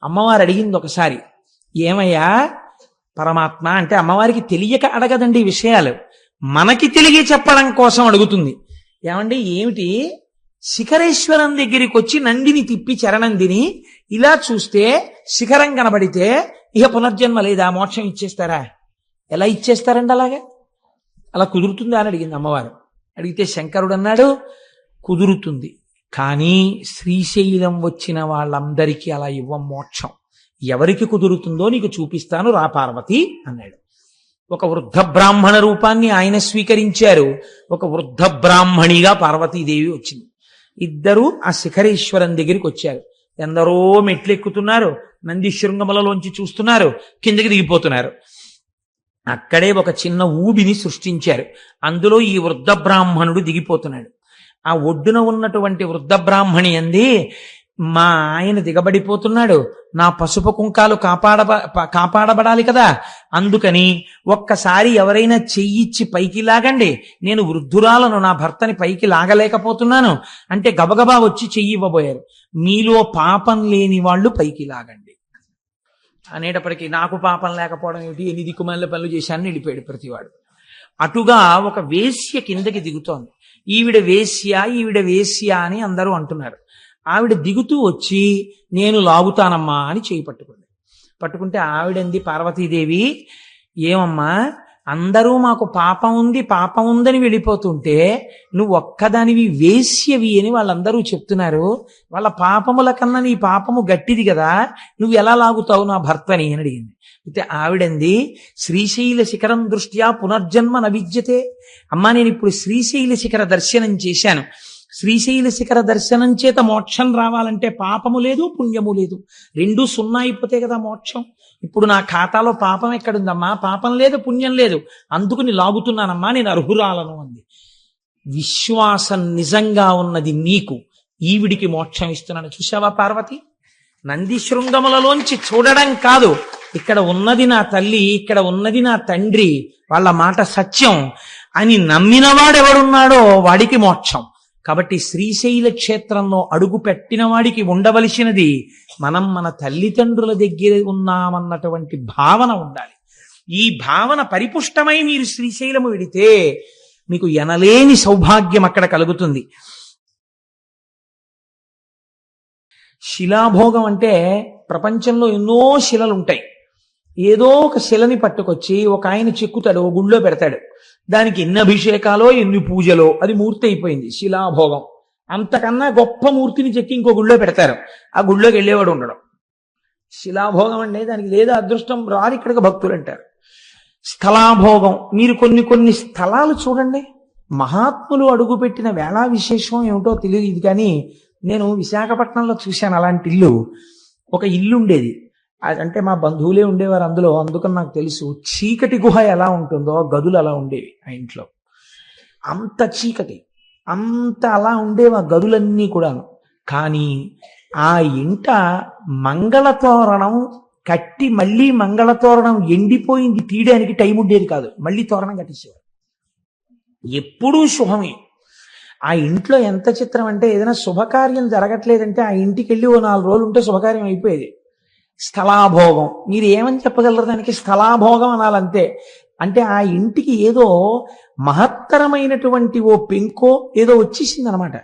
అమ్మవారు అడిగింది ఒకసారి, ఏమయ్యా పరమాత్మ అంటే, అమ్మవారికి తెలియక అడగదండి ఈ విషయాలు, మనకి తెలియ చెప్పడం కోసం అడుగుతుంది. ఏమండి ఏమిటి, శిఖరేశ్వరం దగ్గరికి వచ్చి నందిని తిప్పి చరణందిని ఇలా చూస్తే శిఖరం కనబడితే ఇక పునర్జన్మ లేదా, మోక్షం ఇచ్చేస్తారా? ఎలా ఇచ్చేస్తారండి అలాగే? అలా కుదురుతుందా అని అడిగింది అమ్మవారు. అడిగితే శంకరుడు అన్నాడు, కుదురుతుంది, కానీ శ్రీశైలం వచ్చిన వాళ్ళందరికీ అలా ఇవ్వం మోక్షం. ఎవరికి కుదురుతుందో నీకు చూపిస్తాను, రా పార్వతి అన్నాడు. ఒక వృద్ధ బ్రాహ్మణ రూపాన్ని ఆయన స్వీకరించారు. ఒక వృద్ధ బ్రాహ్మణిగా పార్వతీదేవి వచ్చింది. ఇద్దరూ ఆ శిఖరేశ్వరం దగ్గరికి వచ్చారు. ఎందరో మెట్లు ఎక్కుతున్నారు, నంది శృంగములలోంచి చూస్తున్నారు, కిందకి దిగిపోతున్నారు. అక్కడే ఒక చిన్న ఊబిని సృష్టించారు. అందులో ఈ వృద్ధ బ్రాహ్మణుడు దిగిపోతున్నాడు. ఆ ఒడ్డున ఉన్నటువంటి వృద్ధ బ్రాహ్మణి అంది, మా ఆయన దిగబడిపోతున్నాడు, నా పసుపు కుంకాలు కాపాడబడాలి కదా, అందుకని ఒక్కసారి ఎవరైనా చెయ్యిచ్చి పైకి లాగండి, నేను వృద్ధురాలను, నా భర్తని పైకి లాగలేకపోతున్నాను అంటే గబగబా వచ్చి చెయ్యి ఇవ్వబోయారు. మీలో పాపం లేని వాళ్ళు పైకి లాగండి అనేటప్పటికీ, నాకు పాపం లేకపోవడం ఏమిటి, ఎన్ని దిక్కుమాల పనులు చేశానని వెళ్ళిపోయాడు ప్రతివాడు. అటుగా ఒక వేశ్య కిందకి దిగుతోంది. ఈవిడ వేశ్య అని అందరూ అంటున్నారు. ఆవిడ దిగుతూ వచ్చి, నేను లాగుతానమ్మా అని చేయి పట్టుకుంటే ఆవిడంది పార్వతీదేవి, ఏమమ్మా అందరూ మాకు పాపం ఉందని వెళ్ళిపోతుంటే నువ్వు ఒక్కదానివి వేశ్యవి అని వాళ్ళందరూ చెప్తున్నారు, వాళ్ళ పాపముల కన్నా నీ పాపము గట్టిది కదా, నువ్వు ఎలా లాగుతావు నా భర్తని అని అడిగింది. అయితే ఆవిడంది, శ్రీశైల శిఖరం దృష్ట్యా పునర్జన్మ నవిద్యతే. అమ్మా నేను ఇప్పుడు శ్రీశైల శిఖర దర్శనం చేశాను, శ్రీశైల శిఖర దర్శనం చేత మోక్షం రావాలంటే పాపము లేదు పుణ్యము లేదు, రెండూ సున్నా అయిపోతే కదా మోక్షం. ఇప్పుడు నా ఖాతాలో పాపం ఎక్కడుందమ్మా, పాపం లేదు పుణ్యం లేదు, అందుకుని లాగుతున్నానమ్మా, నేను అర్హురాలను అంది. విశ్వాసం నిజంగా ఉన్నది నీకు, ఈవిడికి మోక్షం ఇస్తున్నాను. చూసావా పార్వతి, నంది శృంగములలోంచి చూడడం కాదు, ఇక్కడ ఉన్నది నా తల్లి, ఇక్కడ ఉన్నది నా తండ్రి, వాళ్ళ మాట సత్యం అని నమ్మినవాడెవడున్నాడో వాడికి మోక్షం. కాబట్టి శ్రీశైల క్షేత్రంలో అడుగు పెట్టిన వాడికి ఉండవలసినది, మనం మన తల్లిదండ్రుల దగ్గర ఉన్నామన్నటువంటి భావన ఉండాలి. ఈ భావన పరిపుష్టమై మీరు శ్రీశైలము వెడితే మీకు ఎనలేని సౌభాగ్యం అక్కడ కలుగుతుంది. శిలాభోగం అంటే, ప్రపంచంలో ఎన్నో శిలలు ఉంటాయి. ఏదో ఒక శిలని పట్టుకొచ్చి ఒక ఆయన చెక్కుతాడు, ఓ గుళ్ళో పెడతాడు, దానికి ఎన్ని అభిషేకాలో ఎన్ని పూజలో అది మూర్తి అయిపోయింది, శిలాభోగం. అంతకన్నా గొప్ప మూర్తిని చెక్కి ఇంకో గుళ్ళో పెడతారు, ఆ గుళ్ళోకి వెళ్ళేవాడు ఉండడం. శిలాభోగం అంటే దానికి లేదా అదృష్టం రాదు, ఇక్కడికి భక్తులు అంటారు. స్థలాభోగం, మీరు కొన్ని స్థలాలు చూడండి, మహాత్ములు అడుగుపెట్టిన వేళా విశేషం ఏమిటో తెలియదు, కానీ నేను విశాఖపట్నంలో చూశాను అలాంటి ఇల్లు. ఒక ఇల్లు ఉండేది, అంటే మా బంధువులే ఉండేవారు అందులో, అందుకని నాకు తెలుసు. చీకటి గుహ ఎలా ఉంటుందో గదులు అలా ఉండేవి ఆ ఇంట్లో, అంత చీకటి, అంత అలా ఉండేవి ఆ గదులన్నీ కూడాను. కానీ ఆ ఇంట మంగళతోరణం కట్టి మళ్ళీ మంగళతోరణం ఎండిపోయింది తీయడానికి టైం ఉండేది కాదు, మళ్ళీ తోరణం కట్టించేవారు. ఎప్పుడూ శుభమే. ఆ ఇంట్లో ఎంత చిత్రం అంటే, ఏదైనా శుభకార్యం జరగట్లేదంటే ఆ ఇంటికి వెళ్ళి ఓ 4 రోజులు ఉంటే శుభకార్యం అయిపోయేది. స్థలాభోగం, మీరు ఏమని చెప్పగలరు దానికి, స్థలాభోగం అనాలంతే. అంటే ఆ ఇంటికి ఏదో మహత్తరమైనటువంటి ఓ పెంకో ఏదో వచ్చేసింది అనమాట.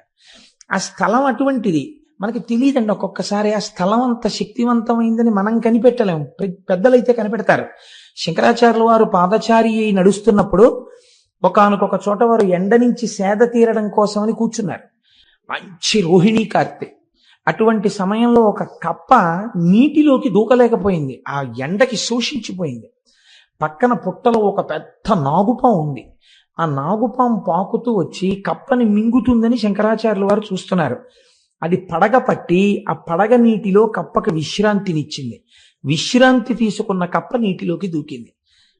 ఆ స్థలం అటువంటిది, మనకి తెలియదండి ఒక్కొక్కసారి ఆ స్థలం అంత శక్తివంతమైందని మనం కనిపెట్టలేము, పెద్దలైతే కనిపెడతారు. శంకరాచార్యుల వారు పాదచారి అయి నడుస్తున్నప్పుడు ఒకానొక చోట వారు ఎండ నుంచి సేద తీరడం కోసమని కూర్చున్నారు. మంచి రోహిణీ కార్తె. అటువంటి సమయంలో ఒక కప్ప నీటిలోకి దూకలేకపోయింది, ఆ ఎండకి శోషించిపోయింది. పక్కన పుట్టలో ఒక పెద్ద నాగుపాం ఉంది. ఆ నాగుపాం పాకుతూ వచ్చి కప్పని మింగుతుందని శంకరాచార్యుల వారు చూస్తున్నారు. అది పడగ పట్టి ఆ పడగ నీటిలో కప్పకి విశ్రాంతినిచ్చింది. విశ్రాంతి తీసుకున్న కప్ప నీటిలోకి దూకింది.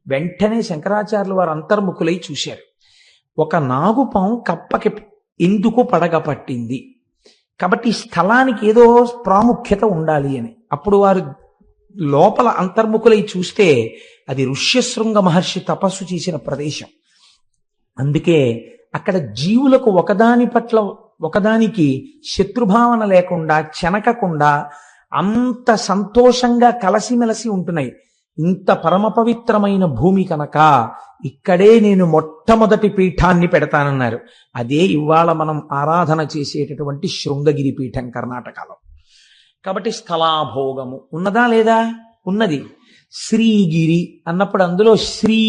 వెంటనే శంకరాచార్యుల వారు అంతర్ముఖులై చూశారు, ఒక నాగుపాం కప్పకి ఎందుకు పడగ పట్టింది, కాబట్టి స్థలానికి ఏదో ప్రాముఖ్యత ఉండాలి అని. అప్పుడు వారు లోపల అంతర్ముఖులై చూస్తే అది ఋష్యశృంగ మహర్షి తపస్సు చేసిన ప్రదేశం. అందుకే అక్కడ జీవులకు ఒకదాని పట్ల ఒకదానికి శత్రుభావన లేకుండా చెనకకుండా అంత సంతోషంగా కలసిమెలసి ఉంటున్నాయి. ఇంత పరమ పవిత్రమైన భూమి కనుక ఇక్కడే నేను మొట్టమొదటి పీఠాన్ని పెడతానన్నారు. అదే ఇవాళ మనం ఆరాధన చేసేటటువంటి శృంగగిరి పీఠం కర్ణాటకలో. కాబట్టి స్థలాభోగము ఉన్నదా లేదా? ఉన్నది. శ్రీగిరి అన్నప్పుడు అందులో శ్రీ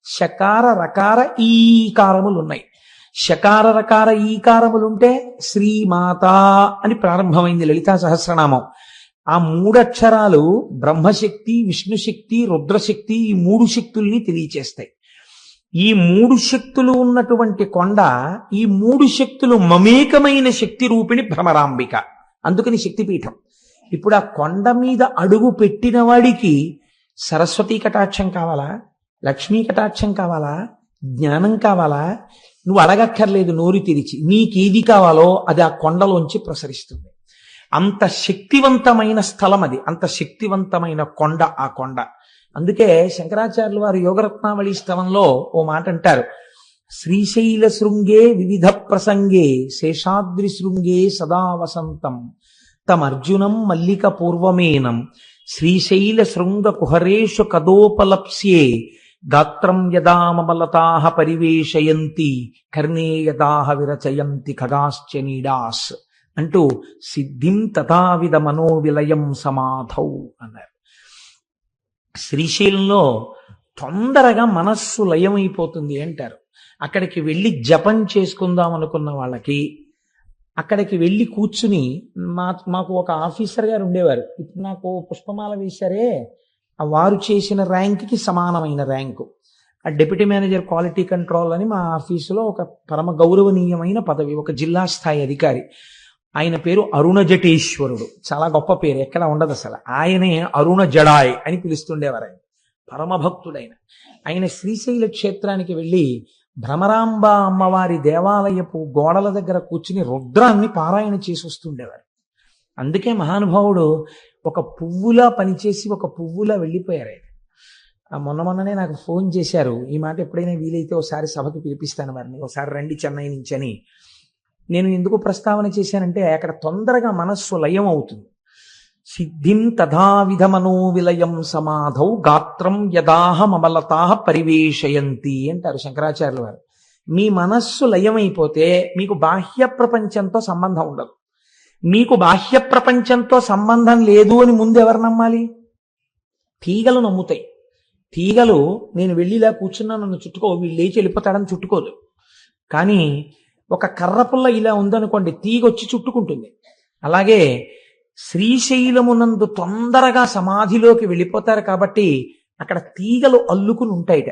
శకార రకార ఈకారములు ఉన్నాయి. శకార రకార ఈకారములుంటే శ్రీమాత అని ప్రారంభమైంది లలితా సహస్రనామం. ఆ మూడక్షరాలు బ్రహ్మశక్తి, విష్ణుశక్తి, రుద్రశక్తి, ఈ మూడు శక్తుల్ని తెలియచేస్తాయి. ఈ మూడు శక్తులు ఉన్నటువంటి కొండ, ఈ మూడు శక్తులు మమేకమైన శక్తి రూపిణి భ్రమరాంబిక. అందుకని శక్తిపీఠం. ఇప్పుడు ఆ కొండ మీద అడుగు పెట్టిన వాడికి సరస్వతీ కటాక్షం కావాలా, లక్ష్మీ కటాక్షం కావాలా, జ్ఞానం కావాలా? నువ్వు అడగక్కర్లేదు నోరు తెరిచి. నీకేది కావాలో అది ఆ కొండలోంచి ప్రసరిస్తుంది. అంత శక్తివంతమైన స్థలం అది, అంత శక్తివంతమైన కొండ ఆ కొండ. అందుకే శంకరాచార్యులు వారు యోగరత్నావళి స్తవంలో ఓ మాట అంటారు, శ్రీశైల శృంగే వివిధ ప్రసంగే శేషాద్రి శృంగే సదా వసంతం తమర్జునం మల్లిక పూర్వమేనం శ్రీశైల శృంగ కుహరేషు కదోపలప్స్యే గాత్రం యదా మమలతాః పరివేశయంతి కర్ణే యదాః విరచయంతి ఖగాశ్చ నీడాస్ అంటూ సిద్ధిం తథావిధ మనోవిలయం సమాధౌ అన్నారు. శ్రీశైలంలో తొందరగా మనస్సు లయమైపోతుంది అంటారు. అక్కడికి వెళ్ళి జపం చేసుకుందాం అనుకున్న వాళ్ళకి అక్కడికి వెళ్ళి కూర్చుని మాకు ఒక ఆఫీసర్ గారు ఉండేవారు. ఇప్పుడు నాకు పుష్పమాల వేశారే, ఆ వారు చేసిన ర్యాంక్కి సమానమైన ర్యాంకు. ఆ డెప్యూటీ మేనేజర్ క్వాలిటీ కంట్రోల్ అని మా ఆఫీసులో ఒక పరమ గౌరవనీయమైన పదవి, ఒక జిల్లా స్థాయి అధికారి. ఆయన పేరు అరుణ జటేశ్వరుడు. చాలా గొప్ప పేరు, ఎక్కడ ఉండదు అసలు. ఆయనే అరుణ జడాయ్ అని పిలుస్తుండేవారు. ఆయన పరమభక్తుడైన ఆయన శ్రీశైల క్షేత్రానికి వెళ్ళి భ్రమరాంబ అమ్మవారి దేవాలయపు గోడల దగ్గర కూర్చుని రుద్రాన్ని పారాయణ చేసి వస్తుండేవారు. అందుకే మహానుభావుడు ఒక పువ్వులా పనిచేసి ఒక పువ్వులా వెళ్ళిపోయారు ఆయన. మొన్ననే నాకు ఫోన్ చేశారు, ఈ మాట ఎప్పుడైనా వీలైతే ఒకసారి సభకి పిలిపిస్తాను వారిని, ఒకసారి రండి చెన్నై నుంచి అని. నేను ఎందుకు ప్రస్తావన చేశానంటే అక్కడ తొందరగా మనస్సు లయం అవుతుంది. సిద్ధిం తథావిధ మనోవిలయం సమాధౌ గాత్రం యదాహ మమలతాః పరివేశయంతి అంటారు శంకరాచార్యుల వారు. మీ మనస్సు లయమైపోతే మీకు బాహ్య ప్రపంచంతో సంబంధం ఉండదు. మీకు బాహ్య ప్రపంచంతో సంబంధం లేదు అని ముందు ఎవరు నమ్మాలి? తీగలు నమ్ముతాయి. తీగలు నేను వెళ్ళిలా కూర్చున్నా నన్ను చుట్టుకో, వీళ్ళు లేచి వెళ్ళిపోతాడని చుట్టుకోదు. కానీ ఒక కర్రపుల్ల ఇలా ఉందనుకోండి, తీగొచ్చి చుట్టుకుంటుంది. అలాగే శ్రీశైలమునందు తొందరగా సమాధిలోకి వెళ్ళిపోతారు కాబట్టి అక్కడ తీగలు అల్లుకుని ఉంటాయిట.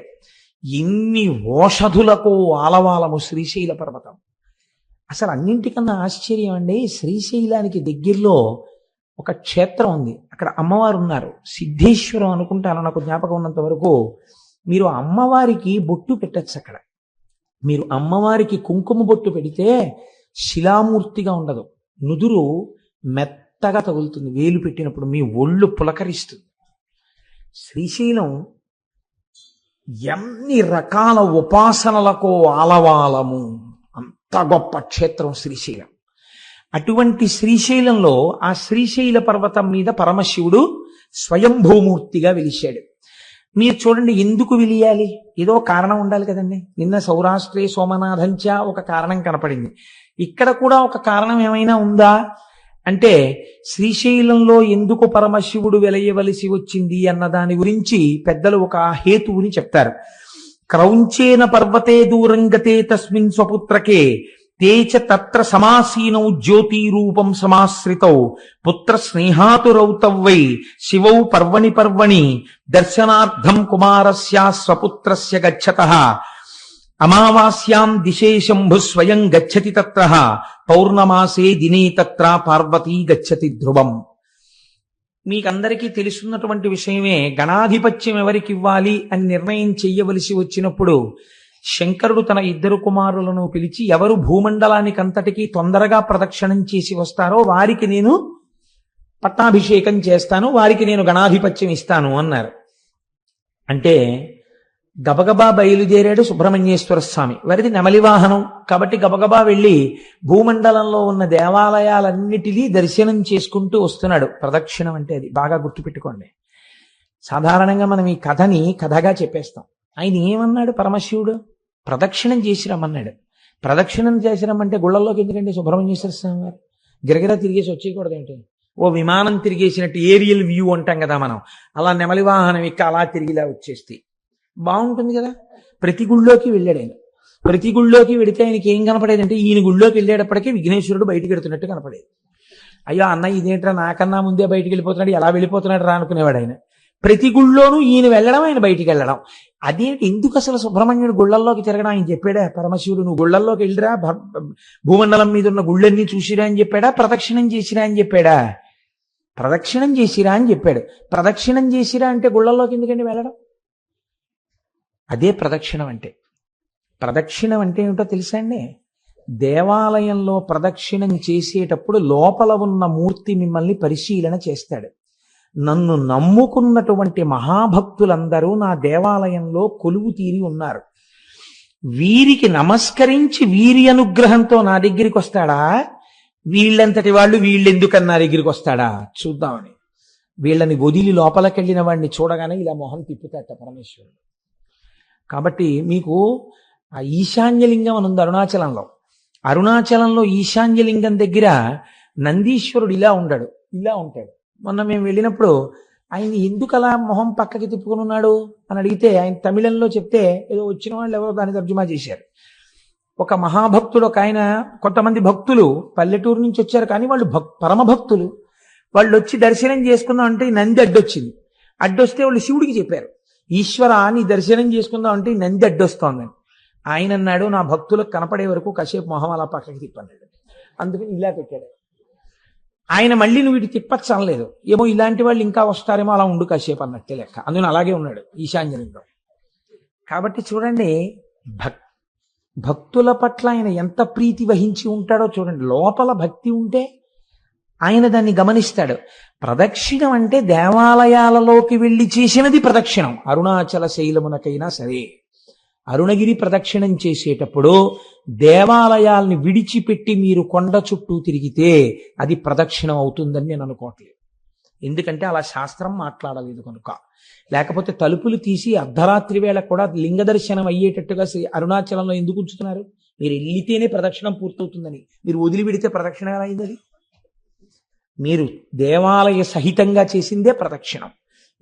ఎన్ని ఓషధులకు ఆలవాలము శ్రీశైల పర్వతం. అసలు అన్నింటికన్నా ఆశ్చర్యం అండి, శ్రీశైలానికి దగ్గరలో ఒక క్షేత్రం ఉంది. అక్కడ అమ్మవారు ఉన్నారు, సిద్ధేశ్వరం అనుకుంటాను నాకు జ్ఞాపకం ఉన్నంత వరకు. మీరు అమ్మవారికి బొట్టు పెట్టచ్చు. అక్కడ మీరు అమ్మవారికి కుంకుమ బొట్టు పెడితే శిలామూర్తిగా ఉండదు, నుదురు మెత్తగా తగులుతుంది. వేలు పెట్టినప్పుడు మీ ఒళ్ళు పులకరిస్తుంది. శ్రీశైలం ఎన్ని రకాల ఉపాసనలకు ఆలవాలము, అంత గొప్ప క్షేత్రం శ్రీశైలం. అటువంటి శ్రీశైలంలో ఆ శ్రీశైల పర్వతం మీద పరమశివుడు స్వయంభూమూర్తిగా వెలిశాడు. మీరు చూడండి, ఎందుకు వెలియాలి? ఏదో కారణం ఉండాలి కదండి. నిన్న సౌరాష్ట్రే సోమనాథంచ ఒక కారణం కనపడింది. ఇక్కడ కూడా ఒక కారణం ఏమైనా ఉందా అంటే, శ్రీశైలంలో ఎందుకు పరమశివుడు వెలయవలసి వచ్చింది అన్న దాని గురించి పెద్దలు ఒక హేతువుని చెప్తారు. క్రౌంచేన పర్వతే దూరంగతే తస్మిన్ స్వపుత్రకే తేచ తత్ర సమాసీనౌ జ్యోతిరూపం సమాశ్రితౌ పుత్ర స్నేహాతురౌతవై శివౌ పర్వణి పర్వణి దర్శనార్థం కుమారస్య స్వపుత్రస్య గచ్చతః అమావాస్యాం దిశే శంభు స్వయం గచ్చతి తత్ర పౌర్ణమాసే దినే తత్ర పార్వతీ గచ్చతి ధ్రువం. మీకందరికీ తెలుసున్నటువంటి విషయమే. గణాధిపత్యం ఎవరికి ఇవ్వాలి అని నిర్ణయం చెయ్యవలసి వచ్చినప్పుడు శంకరుడు తన ఇద్దరు కుమారులను పిలిచి, ఎవరు భూమండలానికి అంతటికీ తొందరగా ప్రదక్షిణం చేసి వస్తారో వారికి నేను పట్టాభిషేకం చేస్తాను, వారికి నేను గణాధిపత్యం ఇస్తాను అన్నారు. అంటే గబగబా బయలుదేరాడు సుబ్రహ్మణ్యేశ్వర స్వామి. వారిది నెమలి వాహనం కాబట్టి గబగబా వెళ్ళి భూమండలంలో ఉన్న దేవాలయాలన్నిటినీ దర్శనం చేసుకుంటూ వస్తున్నాడు. ప్రదక్షిణం అంటే అది బాగా గుర్తుపెట్టుకోండి. సాధారణంగా మనం ఈ కథని కథగా చెప్పేస్తాం. ఆయన ఏమన్నాడు పరమశివుడు? ప్రదక్షిణం చేసి రమ్మన్నాడు. ప్రదక్షిణం చేసి రమ్మంటే గుళ్ళల్లోకి ఎందుకంటే సుబ్రహ్మణ్యేశ్వర స్వామి వారు గిరగిరా తిరిగేసి వచ్చేయకూడదు ఏంటి? ఓ విమానం తిరిగేసినట్టు ఏరియల్ వ్యూ అంటాం కదా మనం, అలా నెమలి వాహనం ఇక్క అలా తిరిగిలా వచ్చేస్తే బాగుంటుంది కదా. ప్రతి గుళ్ళోకి వెళ్ళాడు ఆయన. ప్రతి గుళ్ళోకి వెడితే ఆయనకి ఏం కనపడేదంటే ఈయన గుళ్ళోకి వెళ్ళేటప్పటికీ విఘ్నేశ్వరుడు బయటికి వెడుతున్నట్టు కనపడేది. అయ్యో అన్న ఇదేంట్రా నాకన్నా ముందే బయటికి వెళ్ళిపోతున్నాడు, ఎలా వెళ్ళిపోతున్నాడు రా అనుకునేవాడు ఆయన. ప్రతి గుళ్ళోనూ ఈయన వెళ్ళడం, ఆయన బయటికి వెళ్ళడం. అదేంటి ఎందుకు అసలు సుబ్రహ్మణ్యుడు గుళ్ళల్లోకి తిరగడం? ఆయన చెప్పాడా పరమశివుడు నువ్వు గుళ్ళల్లోకి వెళ్ళిరా, భూమండలం మీద ఉన్న గుళ్ళన్నీ చూసిరా అని చెప్పాడా? ప్రదక్షిణం చేసిరా అని చెప్పాడా? ప్రదక్షిణం చేసిరా అని చెప్పాడు. ప్రదక్షిణం చేసిరా అంటే గుళ్ళల్లోకి ఎందుకండి వెళ్ళడం? అదే ప్రదక్షిణం అంటే. ప్రదక్షిణం అంటే ఏమిటో తెలుసా అండి? దేవాలయంలో ప్రదక్షిణం చేసేటప్పుడు లోపల ఉన్న మూర్తి మిమ్మల్ని పరిశీలన చేస్తాడు. నన్ను నమ్ముకున్నటువంటి మహాభక్తులందరూ నా దేవాలయంలో కొలువు తీరి ఉన్నారు, వీరికి నమస్కరించి వీరి అనుగ్రహంతో నా దగ్గరికి వస్తాడా, వీళ్ళంతటి వాళ్ళు వీళ్ళెందుకని నా దగ్గరికి వస్తాడా చూద్దామని వీళ్ళని వదిలి లోపలికెళ్ళిన వాడిని చూడగానే ఇలా మొహం తిప్పుతాట పరమేశ్వరుడు. కాబట్టి మీకు ఆ ఈశాన్యలింగం అని ఉంది అరుణాచలంలో. అరుణాచలంలో ఈశాన్యలింగం దగ్గర నందీశ్వరుడు ఇలా ఉండడు, ఇలా ఉంటాడు. మొన్న మేము వెళ్ళినప్పుడు ఆయన ఎందుకు అలా మొహం పక్కకి తిప్పుకుని ఉన్నాడు అని అడిగితే ఆయన తమిళంలో చెప్తే ఏదో వచ్చిన వాళ్ళు ఎవరో దాన్ని తర్జుమా చేశారు. ఒక మహాభక్తుడు ఒక ఆయన, కొంతమంది భక్తులు పల్లెటూరు నుంచి వచ్చారు కానీ వాళ్ళు పరమ భక్తులు. వాళ్ళు వచ్చి దర్శనం చేసుకుందాం అంటే నంది అడ్డొచ్చింది. అడ్డొస్తే వాళ్ళు శివుడికి చెప్పారు, ఈశ్వర నీ దర్శనం చేసుకుందాం అంటే నంది అడ్డొస్తోందని. ఆయన అన్నాడు, నా భక్తులకు కనపడే వరకు కాసేపు మొహం అలా పక్కకి తిప్పన్నాడు. అందుకని ఇలా పెట్టాడు ఆయన. మళ్ళీ నువ్వు ఇటు తిప్పచ్చు అనలేదు, ఏమో ఇలాంటి వాళ్ళు ఇంకా వస్తారేమో అలా ఉండు కాసేపు అన్నట్టే లెక్క. అందుకని అలాగే ఉన్నాడు ఈశాన్యలింగం. కాబట్టి చూడండి భక్తుల పట్ల ఆయన ఎంత ప్రీతి వహించి ఉంటాడో చూడండి. లోపల భక్తి ఉంటే ఆయన దాన్ని గమనిస్తాడు. ప్రదక్షిణం అంటే దేవాలయాలలోకి వెళ్ళి చేసినది ప్రదక్షిణం. అరుణాచల శైలమునకైనా సరే అరుణగిరి ప్రదక్షిణం చేసేటప్పుడు దేవాలయాల్ని విడిచిపెట్టి మీరు కొండ చుట్టూ తిరిగితే అది ప్రదక్షిణం అవుతుందని నేను అనుకోవట్లేదు. ఎందుకంటే అలా శాస్త్రం మాట్లాడలేదు కనుక. లేకపోతే తలుపులు తీసి అర్ధరాత్రి వేళ కూడా లింగ దర్శనం అయ్యేటట్టుగా అరుణాచలంలో ఎందుకు ఉంచుతున్నారు? మీరు వెళ్ళితేనే ప్రదక్షిణం పూర్తవుతుందని. మీరు వదిలిపెడితే ప్రదక్షిణ ఎలా అయింది? అది మీరు దేవాలయ సహితంగా చేసిందే ప్రదక్షిణం.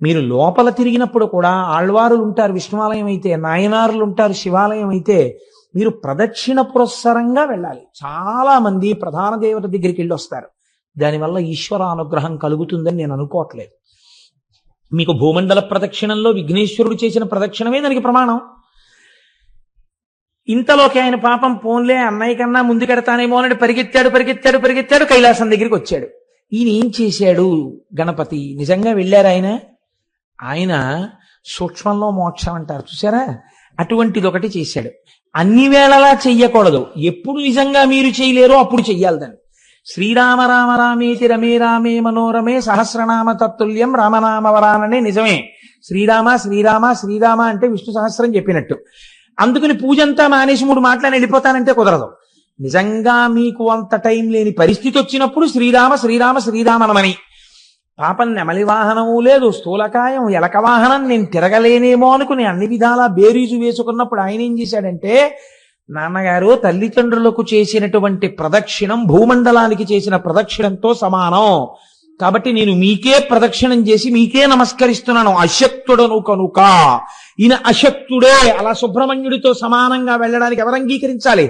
మీరు లోపల తిరిగినప్పుడు కూడా ఆళ్వారులు ఉంటారు విష్ణువాలయం అయితే, నాయనారులు ఉంటారు శివాలయం అయితే, మీరు ప్రదక్షిణ పురస్సరంగా వెళ్ళాలి. చాలా మంది ప్రధాన దేవత దగ్గరికి వెళ్ళి వస్తారు, దానివల్ల ఈశ్వర అనుగ్రహం కలుగుతుందని నేను అనుకోవట్లేదు. మీకు భూమండల ప్రదక్షిణంలో విఘ్నేశ్వరుడు చేసిన ప్రదక్షిణమే దానికి ప్రమాణం. ఇంతలోకి ఆయన పాపం పోన్లే అన్నయ్య కన్నా ముందుకెడతానేమో అని పరిగెత్తాడు కైలాసం దగ్గరికి వచ్చాడు. ఈయన ఏం చేశాడు? గణపతి నిజంగా వెళ్ళారు ఆయన సూక్ష్మంలో మోక్షం అంటారు చూసారా, అటువంటిది ఒకటి చేశాడు. అన్ని వేళలా చెయ్యకూడదు, ఎప్పుడు నిజంగా మీరు చేయలేరో అప్పుడు చెయ్యాలి దాన్ని. శ్రీరామ రామ రామేతి రమే రామే మనోరమే సహస్రనామ తత్తుల్యం రామనామ వరాననే నిజమే. శ్రీరామ శ్రీరామ శ్రీరామ అంటే విష్ణు సహస్రం చెప్పినట్టు. అందుకని పూజంతా మానేసి 3 మాటలని వెళ్ళిపోతానంటే కుదరదు. నిజంగా మీకు అంత టైం లేని పరిస్థితి వచ్చినప్పుడు శ్రీరామ శ్రీరామ శ్రీరామనమని. పాపం నెమలి వాహనము లేదు, స్థూలకాయం ఎలక వాహనం, నేను తిరగలేనేమో అనుకుని అన్ని విధాలా బేరీజు వేసుకున్నప్పుడు ఆయన ఏం చేశాడంటే, నాన్నగారు తల్లిదండ్రులకు చేసినటువంటి ప్రదక్షిణం భూమండలానికి చేసిన ప్రదక్షిణంతో సమానం, కాబట్టి నేను మీకే ప్రదక్షిణం చేసి మీకే నమస్కరిస్తున్నాను, అశక్తుడను కనుక. ఈయన అశక్తుడే, అలా సుబ్రహ్మణ్యుడితో సమానంగా వెళ్ళడానికి ఎవరు అంగీకరించాలి?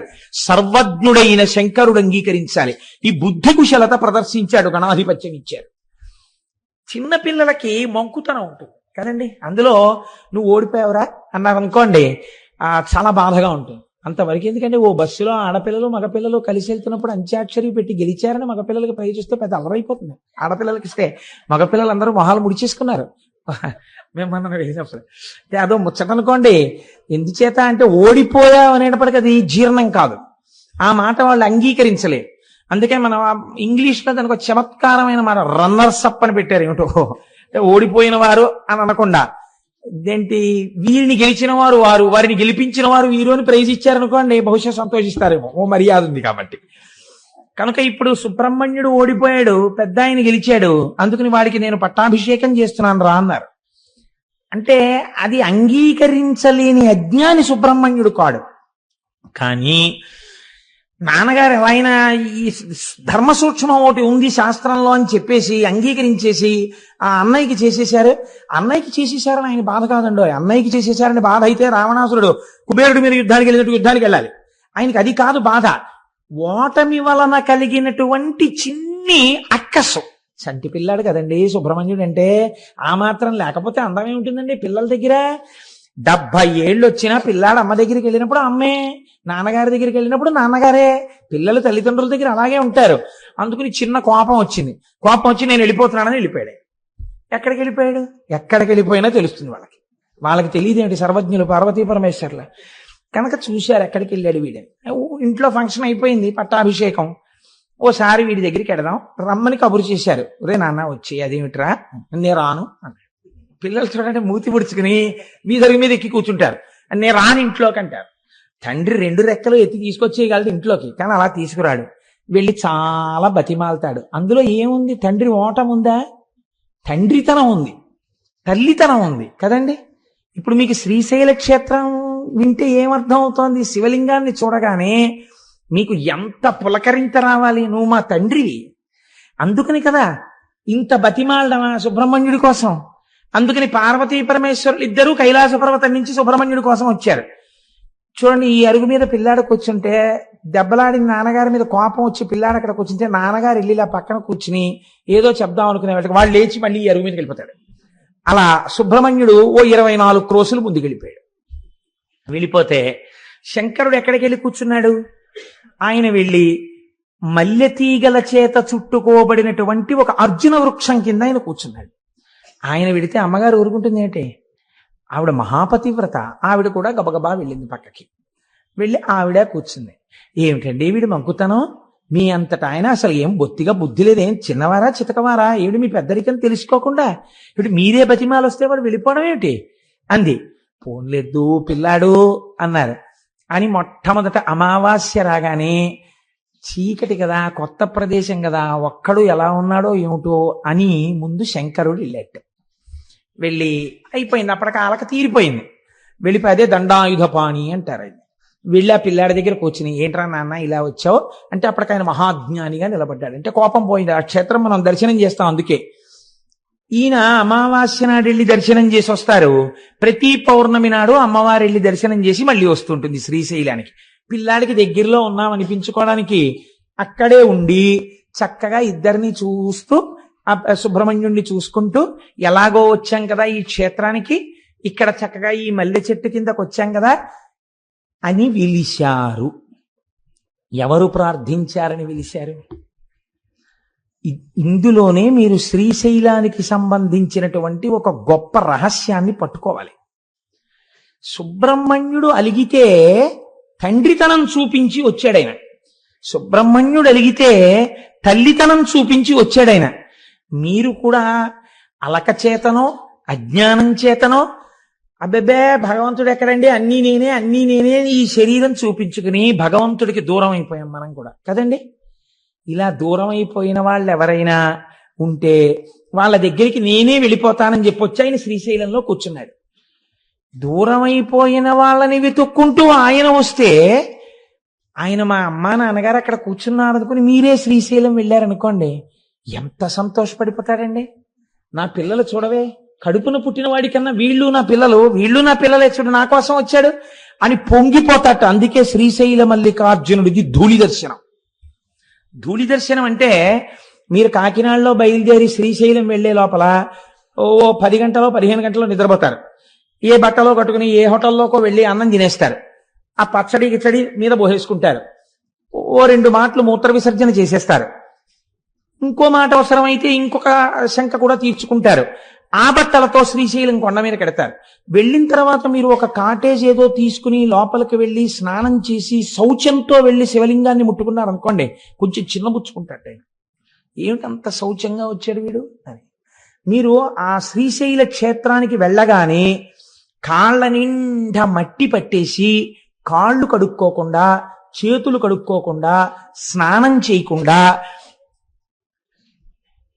సర్వజ్ఞుడైన శంకరుడు అంగీకరించాలి. ఈ బుద్ధి కుశలత ప్రదర్శించాడు, గణాధిపత్యం ఇచ్చారు. చిన్నపిల్లలకి మంకుతనం ఉంటుంది కదండి, అందులో నువ్వు ఓడిపోయావురా అన్నారు అనుకోండి, చాలా బాధగా ఉంటుంది. అంతవరకు ఎందుకంటే ఓ బస్సులో ఆడపిల్లలు మగపిల్లలు కలిసి వెళ్తున్నప్పుడు అంత్యాక్షరి పెట్టి గెలిచారని మగపిల్లలకి ప్రయోజిస్తే పెద్ద అలరైపోతుంది. ఆడపిల్లలకి ఇస్తే మగపిల్లలందరూ మొహాలు ముడిచేసుకున్నారు మేము మనం వెళ్ళినప్పుడు. అదో ముచ్చట అనుకోండి. ఎందుచేత అంటే ఓడిపోయావు అనేటప్పటికీ అది జీర్ణం కాదు, ఆ మాట వాళ్ళు అంగీకరించలేదు. అందుకే మనం ఇంగ్లీష్లో దానికి ఒక చమత్కారమైన మాట రన్నర్స్ అప్ అని పెట్టారు. ఏమిటో ఓడిపోయిన వారు అని అనకుండా ఇదేంటి, వీరిని గెలిచిన వారు వారు, వారిని గెలిపించిన వారు వీరు అని ప్రైజ్ ఇచ్చారనుకోండి, బహుశా సంతోషిస్తారేమో, ఓ మర్యాద ఉంది కాబట్టి. కనుక ఇప్పుడు సుబ్రహ్మణ్యుడు ఓడిపోయాడు, పెద్ద ఆయన గెలిచాడు, అందుకని వాడికి నేను పట్టాభిషేకం చేస్తున్నాను రా అన్నారు. అంటే అది అంగీకరించలేని అజ్ఞాని సుబ్రహ్మణ్యుడు కాడు. కానీ నాన్నగారు ఎలా అయినా ఈ ధర్మ సూక్ష్మం ఒకటి ఉంది శాస్త్రంలో అని చెప్పేసి అంగీకరించేసి ఆ అన్నయ్యకి చేసేశారు. అన్నయ్యకి చేసేశారని ఆయన బాధ కాదండో, అన్నయ్యకి చేసేశారని బాధ అయితే రావణాసురుడు కుబేరుడి మీద యుద్ధానికి వెళ్ళినట్టు యుద్ధానికి వెళ్ళాలి. ఆయనకి అది కాదు బాధ. ఓటమి వలన కలిగినటువంటి చిన్ని అక్కసు. చంటి పిల్లాడు కదండి సుబ్రహ్మణ్యుడు అంటే, ఆ మాత్రం లేకపోతే అందమే ఉంటుందండి పిల్లల దగ్గర. 70 ఏళ్ళు వచ్చినా పిల్లాడు అమ్మ దగ్గరికి వెళ్ళినప్పుడు అమ్మే, నాన్నగారి దగ్గరికి వెళ్ళినప్పుడు నాన్నగారే. పిల్లలు తల్లిదండ్రుల దగ్గర అలాగే ఉంటారు. అందుకని చిన్న కోపం వచ్చింది, కోపం వచ్చి నేను వెళ్ళిపోతున్నానని వెళ్ళిపోయాడు. ఎక్కడికి వెళ్ళిపోయాడు? ఎక్కడికి వెళ్ళిపోయినా తెలుస్తుంది వాళ్ళకి. వాళ్ళకి తెలియదేంటి సర్వజ్ఞులు పార్వతీ పరమేశ్వర్ల. కనుక చూశారు ఎక్కడికి వెళ్ళాడు వీడని. ఇంట్లో ఫంక్షన్ అయిపోయింది, పట్టాభిషేకం. ఓసారి వీడి దగ్గరికి వెడదాం రమ్మని కబురు చేశారు. రే నాన్న వచ్చి, అదేమిట్రా, నేను రాను అన్నాడు. పిల్లలు చూడండి మూతి పుడుచుకుని వీధి మీద ఎక్కి కూర్చుంటారు. నేను రాను ఇంట్లోకి అంటారు. తండ్రి 2 రెక్కలు ఎత్తి తీసుకొచ్చేయగలడు ఇంట్లోకి, కానీ అలా తీసుకురాడు. వెళ్ళి చాలా బతిమాలతాడు. అందులో ఏముంది? తండ్రి ఓటం ఉందా? తండ్రితనం ఉంది, తల్లితనం ఉంది కదండి. ఇప్పుడు మీకు శ్రీశైల క్షేత్రం వింటే ఏమర్థం అవుతోంది? శివలింగాన్ని చూడగానే మీకు ఎంత పులకరింత రావాలి, నువ్వు మా తండ్రివి. అందుకని కదా ఇంత బతిమాలడమా సుబ్రహ్మణ్యుడి కోసం. అందుకని పార్వతీ పరమేశ్వరులు ఇద్దరూ కైలాస పర్వతం నుంచి సుబ్రహ్మణ్యుడి కోసం వచ్చారు. చూడండి, ఈ అరుగు మీద పిల్లాడు కూర్చుంటే దెబ్బలాడిన నాన్నగారి మీద కోపం వచ్చి పిల్లాడు అక్కడ కూర్చుంటే నాన్నగారు వెళ్ళి ఇలా పక్కన కూర్చుని ఏదో చెప్దాం అనుకునే వాళ్ళకి వాళ్ళు లేచి మళ్ళీ ఈ అరుగు మీదకి వెళ్ళిపోతాడు. అలా సుబ్రహ్మణ్యుడు ఓ 24 క్రోసులు ముందుకు వెళ్ళిపోయాడు. వెళ్ళిపోతే శంకరుడు ఎక్కడికి వెళ్ళి కూర్చున్నాడు? ఆయన వెళ్ళి మల్లెతీగల చేత చుట్టుకోబడినటువంటి ఒక అర్జున వృక్షం కింద ఆయన కూర్చున్నాడు. ఆయన వెడితే అమ్మగారు ఊరుకుంటుంది ఏంటి? ఆవిడ మహాపతివ్రత, ఆవిడ కూడా గబగబా వెళ్ళింది పక్కకి. వెళ్ళి ఆవిడ కూర్చుంది. ఏమిటండి వీడు మంకుతనం, మీ అంతటా ఆయన అసలు ఏం బొత్తిగా బుద్ధి లేదేం, చిన్నవారా చితకవారా, ఏమిటి మీ పెద్దరికం తెలుసుకోకుండా ఇప్పుడు మీరే బతిమాలు వస్తే వాడు వెళ్ళిపోవడం ఏమిటి అంది. పోన్లేదు పిల్లాడు అన్నారు. అని మొట్టమొదట అమావాస్య రాగానే చీకటి కదా, కొత్త ప్రదేశం కదా, ఒక్కడు ఎలా ఉన్నాడో ఏమిటో అని ముందు శంకరుడు వెళ్ళాడు. వెళ్ళి అయిపోయింది, అప్పటికి ఆలక తీరిపోయింది. వెళ్ళిపోయి అదే దండాయుధ పాణి అంటారు. అది వెళ్ళి ఆ పిల్లాడి దగ్గర కూర్చుని, ఏంట్రా నాన్న ఇలా వచ్చావు అంటే అప్పటికి ఆయన మహాజ్ఞానిగా నిలబడ్డాడు. అంటే కోపం పోయింది. ఆ క్షేత్రం మనం దర్శనం చేస్తాం, అందుకే ఈయన అమావాస్య నాడు వెళ్ళి దర్శనం చేసి వస్తారు. ప్రతి పౌర్ణమి నాడు అమ్మవారు వెళ్ళి దర్శనం చేసి మళ్ళీ వస్తుంటుంది శ్రీశైలానికి. పిల్లాడికి దగ్గరలో ఉన్నాం అనిపించుకోవడానికి అక్కడే ఉండి చక్కగా ఇద్దరిని చూస్తూ ఆ సుబ్రహ్మణ్యుణ్ణి చూసుకుంటూ, ఎలాగో వచ్చాం కదా ఈ క్షేత్రానికి, ఇక్కడ చక్కగా ఈ మల్లె చెట్టు కిందకు వచ్చాం కదా అని పిలిచారు. ఎవరు ప్రార్థించారని పిలిచారు? ఇందులోనే మీరు శ్రీశైలానికి సంబంధించినటువంటి ఒక గొప్ప రహస్యాన్ని పట్టుకోవాలి. సుబ్రహ్మణ్యుడు అలిగితే తండ్రితనం చూపించి వచ్చాడైన, సుబ్రహ్మణ్యుడు అలిగితే తల్లితనం చూపించి వచ్చాడైన. మీరు కూడా అలక చేతనో అజ్ఞానం చేతనో అబ్బెబ్బే భగవంతుడు ఎక్కడండి, అన్నీ నేనే ఈ శరీరం చూపించుకుని భగవంతుడికి దూరం అయిపోయాం మనం కూడా కదండి. ఇలా దూరం అయిపోయిన వాళ్ళు ఎవరైనా ఉంటే వాళ్ళ దగ్గరికి నేనే వెళ్ళిపోతానని చెప్పొచ్చి ఆయన శ్రీశైలంలో కూర్చున్నాడు. దూరం అయిపోయిన వాళ్ళని వెతుక్కుంటూ ఆయన వస్తే, ఆయన మా అమ్మా నాన్నగారు అక్కడ కూర్చున్నారు అనుకుని మీరే శ్రీశైలం వెళ్ళారనుకోండి, ఎంత సంతోషపడిపోతాడండి. నా పిల్లలు చూడవే, కడుపున పుట్టిన వాడి కన్నా వీళ్ళు నా పిల్లలే చూడు, నా కోసం వచ్చాడు అని పొంగిపోతాట. అందుకే శ్రీశైల మల్లికార్జునుడిది ధూళి దర్శనం. ధూళి దర్శనం అంటే మీరు కాకినాడలో బయలుదేరి శ్రీశైలం వెళ్లే లోపల ఓ 10 గంటలో 15 గంటలో నిద్రపోతారు. ఏ బట్టలో కట్టుకుని ఏ హోటల్లోకో వెళ్ళి అన్నం తినేస్తారు. ఆ పచ్చడి గిచ్చడి మీద పోసేసుకుంటారు. ఓ 2 మాటలు మూత్ర విసర్జన చేసేస్తారు. ఇంకో మాట అవసరమైతే ఇంకొక శంక కూడా తీర్చుకుంటారు. ఆ బట్టలతో శ్రీశైలం కొండ మీద కడతారు. వెళ్ళిన తర్వాత మీరు ఒక కాటేజ్ ఏదో తీసుకుని లోపలికి వెళ్ళి స్నానం చేసి శౌచంతో వెళ్ళి శివలింగాన్ని ముట్టుకున్నారు అనుకోండి, కొంచెం చిన్నబుచ్చుకుంటాడు ఆయన. ఏమిటంత శౌచంగా వచ్చాడు వీడు అని. మీరు ఆ శ్రీశైల క్షేత్రానికి వెళ్ళగానే కాళ్ళ నిండా మట్టి పట్టేసి కాళ్ళు కడుక్కోకుండా, చేతులు కడుక్కోకుండా, స్నానం చేయకుండా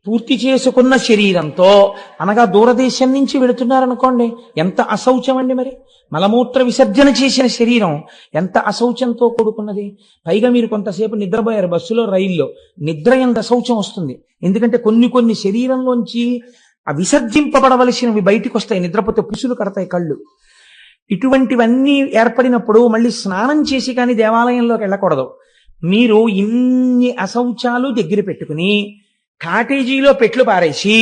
పూర్తి చేసుకున్న శరీరంతో, అనగా దూరదేశం నుంచి వెళుతున్నారనుకోండి, ఎంత అశౌచం అండి! మరి మలమూత్ర విసర్జన చేసిన శరీరం ఎంత అశౌచంతో కూడుకున్నది. పైగా మీరు కొంతసేపు నిద్రపోయారు బస్సులో, రైల్లో. నిద్ర ఎంత అశౌచం వస్తుంది. ఎందుకంటే కొన్ని శరీరంలోంచి విసర్జింపబడవలసినవి బయటికి వస్తాయి. నిద్రపోతే పుసులు కడతాయి కళ్ళు. ఇటువంటివన్నీ ఏర్పడినప్పుడు మళ్ళీ స్నానం చేసి కానీ దేవాలయంలోకి వెళ్ళకూడదు. మీరు ఇన్ని అశౌచాలు దగ్గర పెట్టుకుని కాటేజీలో పెట్లు పారేసి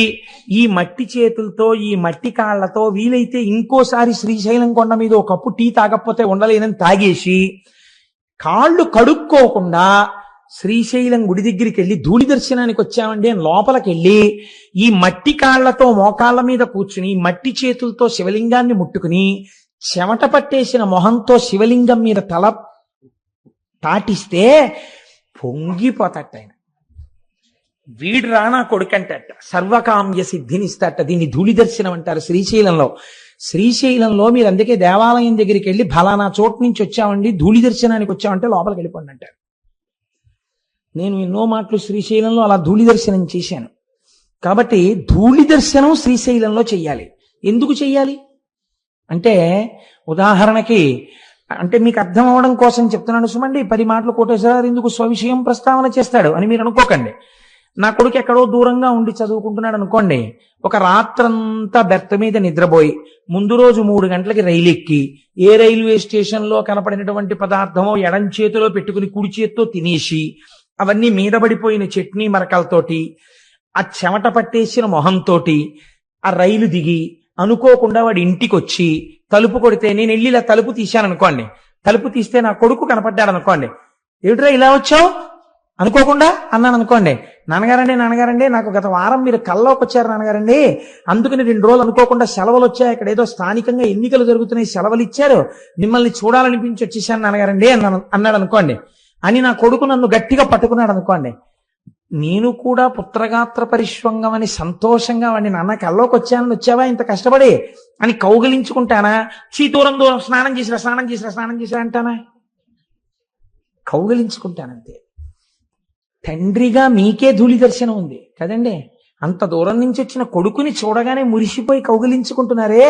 ఈ మట్టి చేతులతో, ఈ మట్టి కాళ్లతో వీలైతే ఇంకోసారి శ్రీశైలం కొండ మీద ఒక కప్పు టీ తాగకపోతే ఉండలేనని తాగేసి కాళ్ళు కడుక్కోకుండా శ్రీశైలం గుడి దగ్గరికి వెళ్ళి ధూళి దర్శనానికి వచ్చామండి అని లోపలికి వెళ్ళి ఈ మట్టి కాళ్లతో మోకాళ్ళ మీద కూర్చుని మట్టి చేతులతో శివలింగాన్ని ముట్టుకుని చెమట పట్టేసిన మొహంతో శివలింగం మీద తల తాటిస్తే పొంగిపోతట ఆయన. వీడు రానా కొడుకంటట, సర్వకామ్య సిద్ధినిస్తట. దీన్ని ధూళి దర్శనం అంటారు శ్రీశైలంలో. శ్రీశైలంలో మీరు అందుకే దేవాలయం దగ్గరికి వెళ్ళి ఫలానా చోటు నుంచి వచ్చామండి, ధూళి దర్శనానికి వచ్చామంటే లోపలికి వెళ్ళిపోండి అంటారు. నేను ఎన్నో మాటలు శ్రీశైలంలో అలా ధూళి దర్శనం చేశాను. కాబట్టి ధూళి దర్శనం శ్రీశైలంలో చెయ్యాలి. ఎందుకు చెయ్యాలి అంటే, ఉదాహరణకి, అంటే మీకు అర్థం అవడం కోసం చెప్తున్నాను సుమండి. 10 మాటలు కోటేశ్వరరావు ఎందుకు స్వవిషయం ప్రస్తావన చేస్తాడు అని మీరు అనుకోకండి. నా కొడుకు ఎక్కడో దూరంగా ఉండి చదువుకుంటున్నాడు అనుకోండి, ఒక రాత్రంతా బెర్త్ మీద నిద్రపోయి ముందు రోజు 3 గంటలకి రైలు ఎక్కి ఏ రైల్వే స్టేషన్లో కనపడినటువంటి పదార్థమో ఎడం చేతిలో పెట్టుకుని కుడి చేత్తో తినేసి అవన్నీ మీద పడిపోయిన చట్నీ మరకలతోటి ఆ చెమట పట్టేసిన మొహంతోటి ఆ రైలు దిగి అనుకోకుండా వాడి ఇంటికి వచ్చి తలుపు కొడితే నేను వెళ్ళి ఇలా తలుపు తీశాను అనుకోండి, తలుపు తీస్తే నా కొడుకు కనపడ్డాడు అనుకోండి, ఏమిట్రా ఇలా వచ్చావు అనుకోకుండా అన్నాను అనుకోండి, నాన్నగారండి నాకు గత వారం మీరు కల్లోకి వచ్చారు నాన్నగారండి, అందుకని 2 రోజులు అనుకోకుండా సెలవులు వచ్చాయి, ఇక్కడ ఏదో స్థానికంగా ఎన్నికలు జరుగుతున్నాయి, సెలవులు ఇచ్చారు, మిమ్మల్ని చూడాలనిపించి వచ్చేసాను నాన్నగారండి అన్నాడు అనుకోండి. అని నా కొడుకు నన్ను గట్టిగా పట్టుకున్నాడు అనుకోండి, నేను కూడా పుత్రగాత్ర పరిష్వంగం అని సంతోషంగా వాడిని నాన్న కల్లోకి వచ్చావా ఇంత కష్టపడి అని కౌగిలించుకుంటానా? దూరం స్నానం చేసిరా అంటానా? కౌగిలించుకుంటానంతే. తండ్రిగా మీకే ధూళి దర్శనం ఉంది కదండి. అంత దూరం నుంచి వచ్చిన కొడుకుని చూడగానే మురిసిపోయి కౌగిలించుకుంటున్నారే.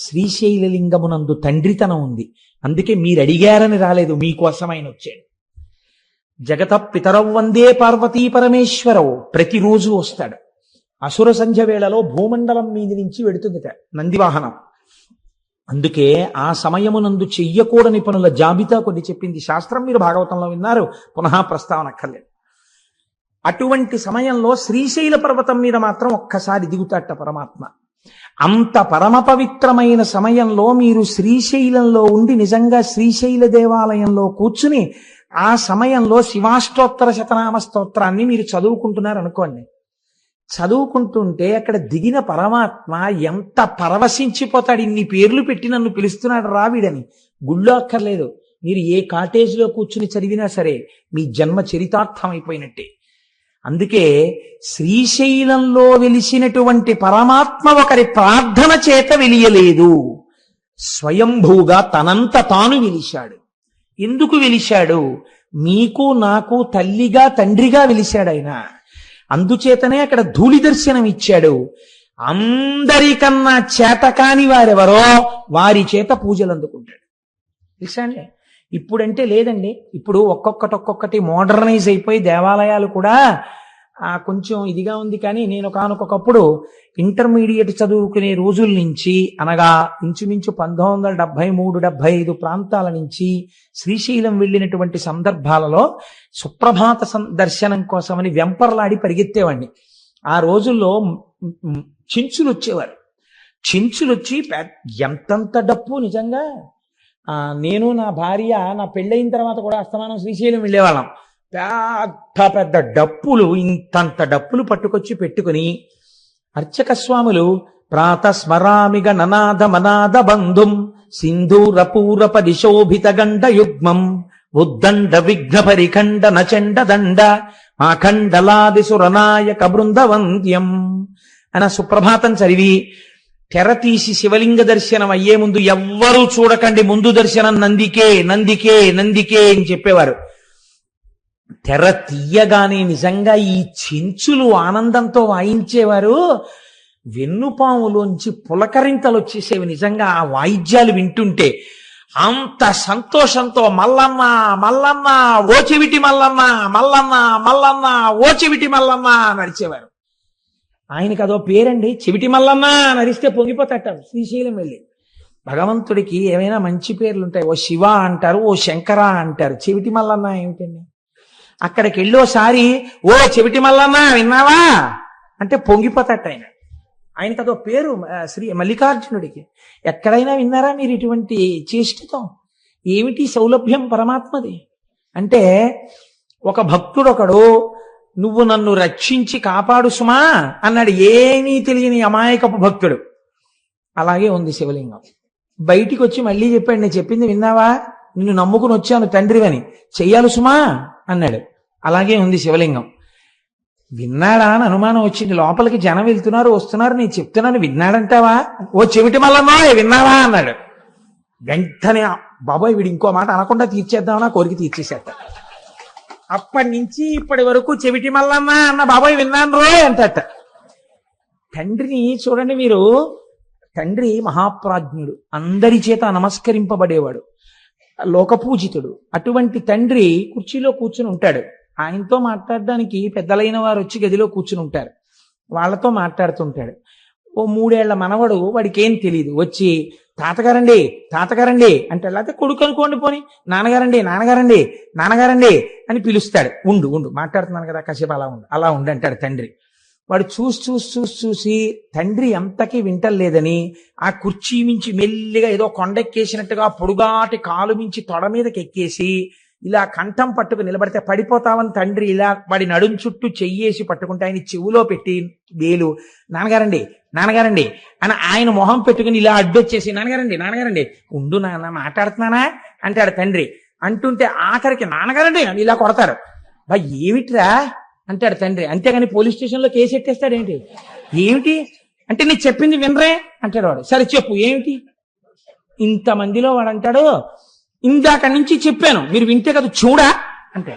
శ్రీశైలలింగమునందు తండ్రితనం ఉంది. అందుకే మీరు అడిగారని రాలేదు, మీకోసం ఆయన వచ్చాడు. జగత పితరవ్ వందే పార్వతీ పరమేశ్వరవు ప్రతిరోజు వస్తాడు. అసుర సంధ్య వేళలో భూమండలం మీది నుంచి వెడుతుందిట నందివాహనం. అందుకే ఆ సమయమునందు చెయ్యకూడని పనుల జాబితా కొన్ని చెప్పింది శాస్త్రం. మీరు భాగవతంలో విన్నారు, పునః ప్రస్తావన అక్కర్లేదు. అటువంటి సమయంలో శ్రీశైల పర్వతం మీద మాత్రం ఒక్కసారి దిగుతాట పరమాత్మ. అంత పరమ పవిత్రమైన సమయంలో మీరు శ్రీశైలంలో ఉండి నిజంగా శ్రీశైల దేవాలయంలో కూర్చుని ఆ సమయంలో శివాష్టోత్తర శతనామ స్తోత్రాన్ని మీరు చదువుకుంటున్నారు అనుకోండి. చదువుకుంటుంటే అక్కడ దిగిన పరమాత్మ ఎంత పరవశించిపోతాడు. ఇన్ని పేర్లు పెట్టి నన్ను పిలుస్తున్నాడు రావిడని. గుళ్ళో అక్కర్లేదు, మీరు ఏ కాటేజ్లో కూర్చుని చదివినా సరే మీ జన్మ చరితార్థం అయిపోయినట్టే. అందుకే శ్రీశైలంలో వెలిసినటువంటి పరమాత్మ ఒకరి ప్రార్థన చేత వెలియలేదు, స్వయంభూగా తనంత తాను వెలిశాడు. ఎందుకు వెలిశాడు? మీకు నాకు తల్లిగా తండ్రిగా వెలిశాడు ఆయన. అందుచేతనే అక్కడ ధూళి దర్శనం ఇచ్చాడు. అందరికన్నా చేతకాని వారెవరో వారి చేత పూజలు అందుకుంటాడు. తెలుసా అండి? ఇప్పుడంటే లేదండి. ఇప్పుడు ఒక్కొక్కటి మోడర్నైజ్ అయిపోయి దేవాలయాలు కూడా కొంచెం ఇదిగా ఉంది. కానీ నేను ఒకనొకప్పుడు ఇంటర్మీడియట్ చదువుకునే రోజుల నుంచి, అనగా ఇంచుమించు 1973-75 ప్రాంతాల నుంచి శ్రీశైలం వెళ్ళినటువంటి సందర్భాలలో సుప్రభాత దర్శనం కోసమని వెంపర్లాడి పరిగెత్తేవాడిని. ఆ రోజుల్లో చెంచులు వచ్చేవారు. చెంచులు వచ్చి ఎంతంత డప్పు నిజంగా. నేను నా భార్య నా పెళ్ళయిన తర్వాత కూడా అస్తమానం శ్రీశైలం వెళ్ళేవాళ్ళం. పెద్ద డప్పులు, ఇంతంత డప్పులు పట్టుకొచ్చి పెట్టుకుని అర్చక స్వాములు ప్రాతస్మరామిగ ననాద మనాద బంధుం సింధూరపూరప దిశోభిత గండ యుగ్మం ఉద్దండ విఘ్న పరిఖండ నచండ దండ ఆఖండలాది సురనాయక బృందవంద్యం అన్న సుప్రభాతం చదివి తెర తీసి శివలింగ దర్శనం అయ్యే ముందు ఎవ్వరూ చూడకండి, ముందు దర్శనం నందికే నందికే నందికే అని చెప్పేవారు. తెర తీయగానే నిజంగా ఈ చెంచులు ఆనందంతో వాయించేవారు. వెన్నుపాములోంచి పులకరింతలు వచ్చేసేవి నిజంగా ఆ వాయిద్యాలు వింటుంటే. అంత సంతోషంతో మల్లన్న మల్లన్న ఓ చెవిటి మల్లన్న మల్లన్న మల్లన్న ఓ చెవిటి మల్లన్న నడిచేవారు. ఆయనకి అదో పేరండి, చెవిటి మల్లన్న నడిస్తే పొంగిపోతాట. శ్రీశైలం వెళ్ళి భగవంతుడికి ఏమైనా మంచి పేర్లు ఉంటాయి. ఓ శివ అంటారు, ఓ శంకర అంటారు. చెవిటి మల్లన్న ఏమిటండి? అక్కడికి వెళ్ళోసారి ఓ చెవిటి మల్లన్న విన్నావా అంటే పొంగిపోతాట ఆయన. ఆయనకి అదో పేరు శ్రీ మల్లికార్జునుడికి. ఎక్కడైనా విన్నారా మీరు ఇటువంటి చేష్టతం? ఏమిటి సౌలభ్యం పరమాత్మది అంటే, ఒక భక్తుడొకడు నువ్వు నన్ను రక్షించి కాపాడు సుమా అన్నాడు. ఏమీ తెలియని అమాయకపు భక్తుడు. అలాగే ఉంది శివలింగం. బయటికి వచ్చి మళ్ళీ చెప్పాడు, నేను చెప్పింది విన్నావా, నిన్ను నమ్ముకుని వచ్చాను తండ్రివని, చెయ్యాలి సుమా అన్నాడు. అలాగే ఉంది శివలింగం. విన్నాడా అని అనుమానం వచ్చింది. లోపలికి జనం వెళ్తున్నారు వస్తున్నారు, నేను చెప్తున్నాను విన్నాడంటావా, ఓ చెవిటి మల్లన్నా విన్నావా అన్నాడు. వెంటనే బాబాయ్ వీడు ఇంకో మాట అనకుండా తీర్చేద్దామన్నా కోరిక తీర్చేసేట. అప్పటి నుంచి ఇప్పటి వరకు చెవిటి మల్లన్న అన్న బాబాయ్ విన్నాను రో అంటట. తండ్రిని చూడండి మీరు, తండ్రి మహాప్రాజ్ఞుడు, అందరి చేత నమస్కరింపబడేవాడు, లోకపూజితుడు. అటువంటి తండ్రి కుర్చీలో కూర్చుని ఉంటాడు. ఆయనతో మాట్లాడడానికి పెద్దలైన వారు వచ్చి గదిలో కూర్చుని ఉంటారు, వాళ్ళతో మాట్లాడుతుంటాడు. ఓ 3 ఏళ్ల మనవడు, వాడికి ఏం తెలియదు, వచ్చి తాతగారండి తాతగారండి అంటే, లేకపోతే కొడుకు అనుకోండి పోని, నాన్నగారండి నాన్నగారండి నాన్నగారండి అని పిలుస్తాడు. ఉండు ఉండు మాట్లాడుతున్నాను కదా కాసేపు అలా ఉండు అంటాడు తండ్రి. వాడు చూసి తండ్రి ఎంతకీ వింటలేదని ఆ కుర్చీ మించి మెల్లిగా ఏదో కొండెక్కేసినట్టుగా పొడుగాటి కాలు మించి తొడ మీదకి ఎక్కేసి ఇలా కంఠం పట్టుకు నిలబడితే పడిపోతావని తండ్రి ఇలా వాడి నడుం చుట్టూ చెయ్యేసి పట్టుకుంటే ఆయన చెవులో పెట్టి వేలు నాన్నగారండి నాన్నగారండి అని ఆయన మొహం పెట్టుకుని ఇలా అడ్డొచ్చేసి నాన్నగారండి నాన్నగారండి ఉండు నాన్న మాట్లాడుతున్నానా అంటాడు తండ్రి. అంటుంటే ఆఖరికి నాన్నగారండి అని ఇలా కొడతారు. బా ఏమిట్రా అంటాడు తండ్రి. అంతేగాని పోలీస్ స్టేషన్లో కేసు ఎట్టేస్తాడు ఏంటి? ఏమిటి అంటే, నేను చెప్పింది వినరే అంటాడు వాడు. సరే చెప్పు ఏమిటి? ఇంతమందిలో వాడు అంటాడు, ఇందాక నుంచి చెప్పాను మీరు వింటే కదా చూడా అంటే,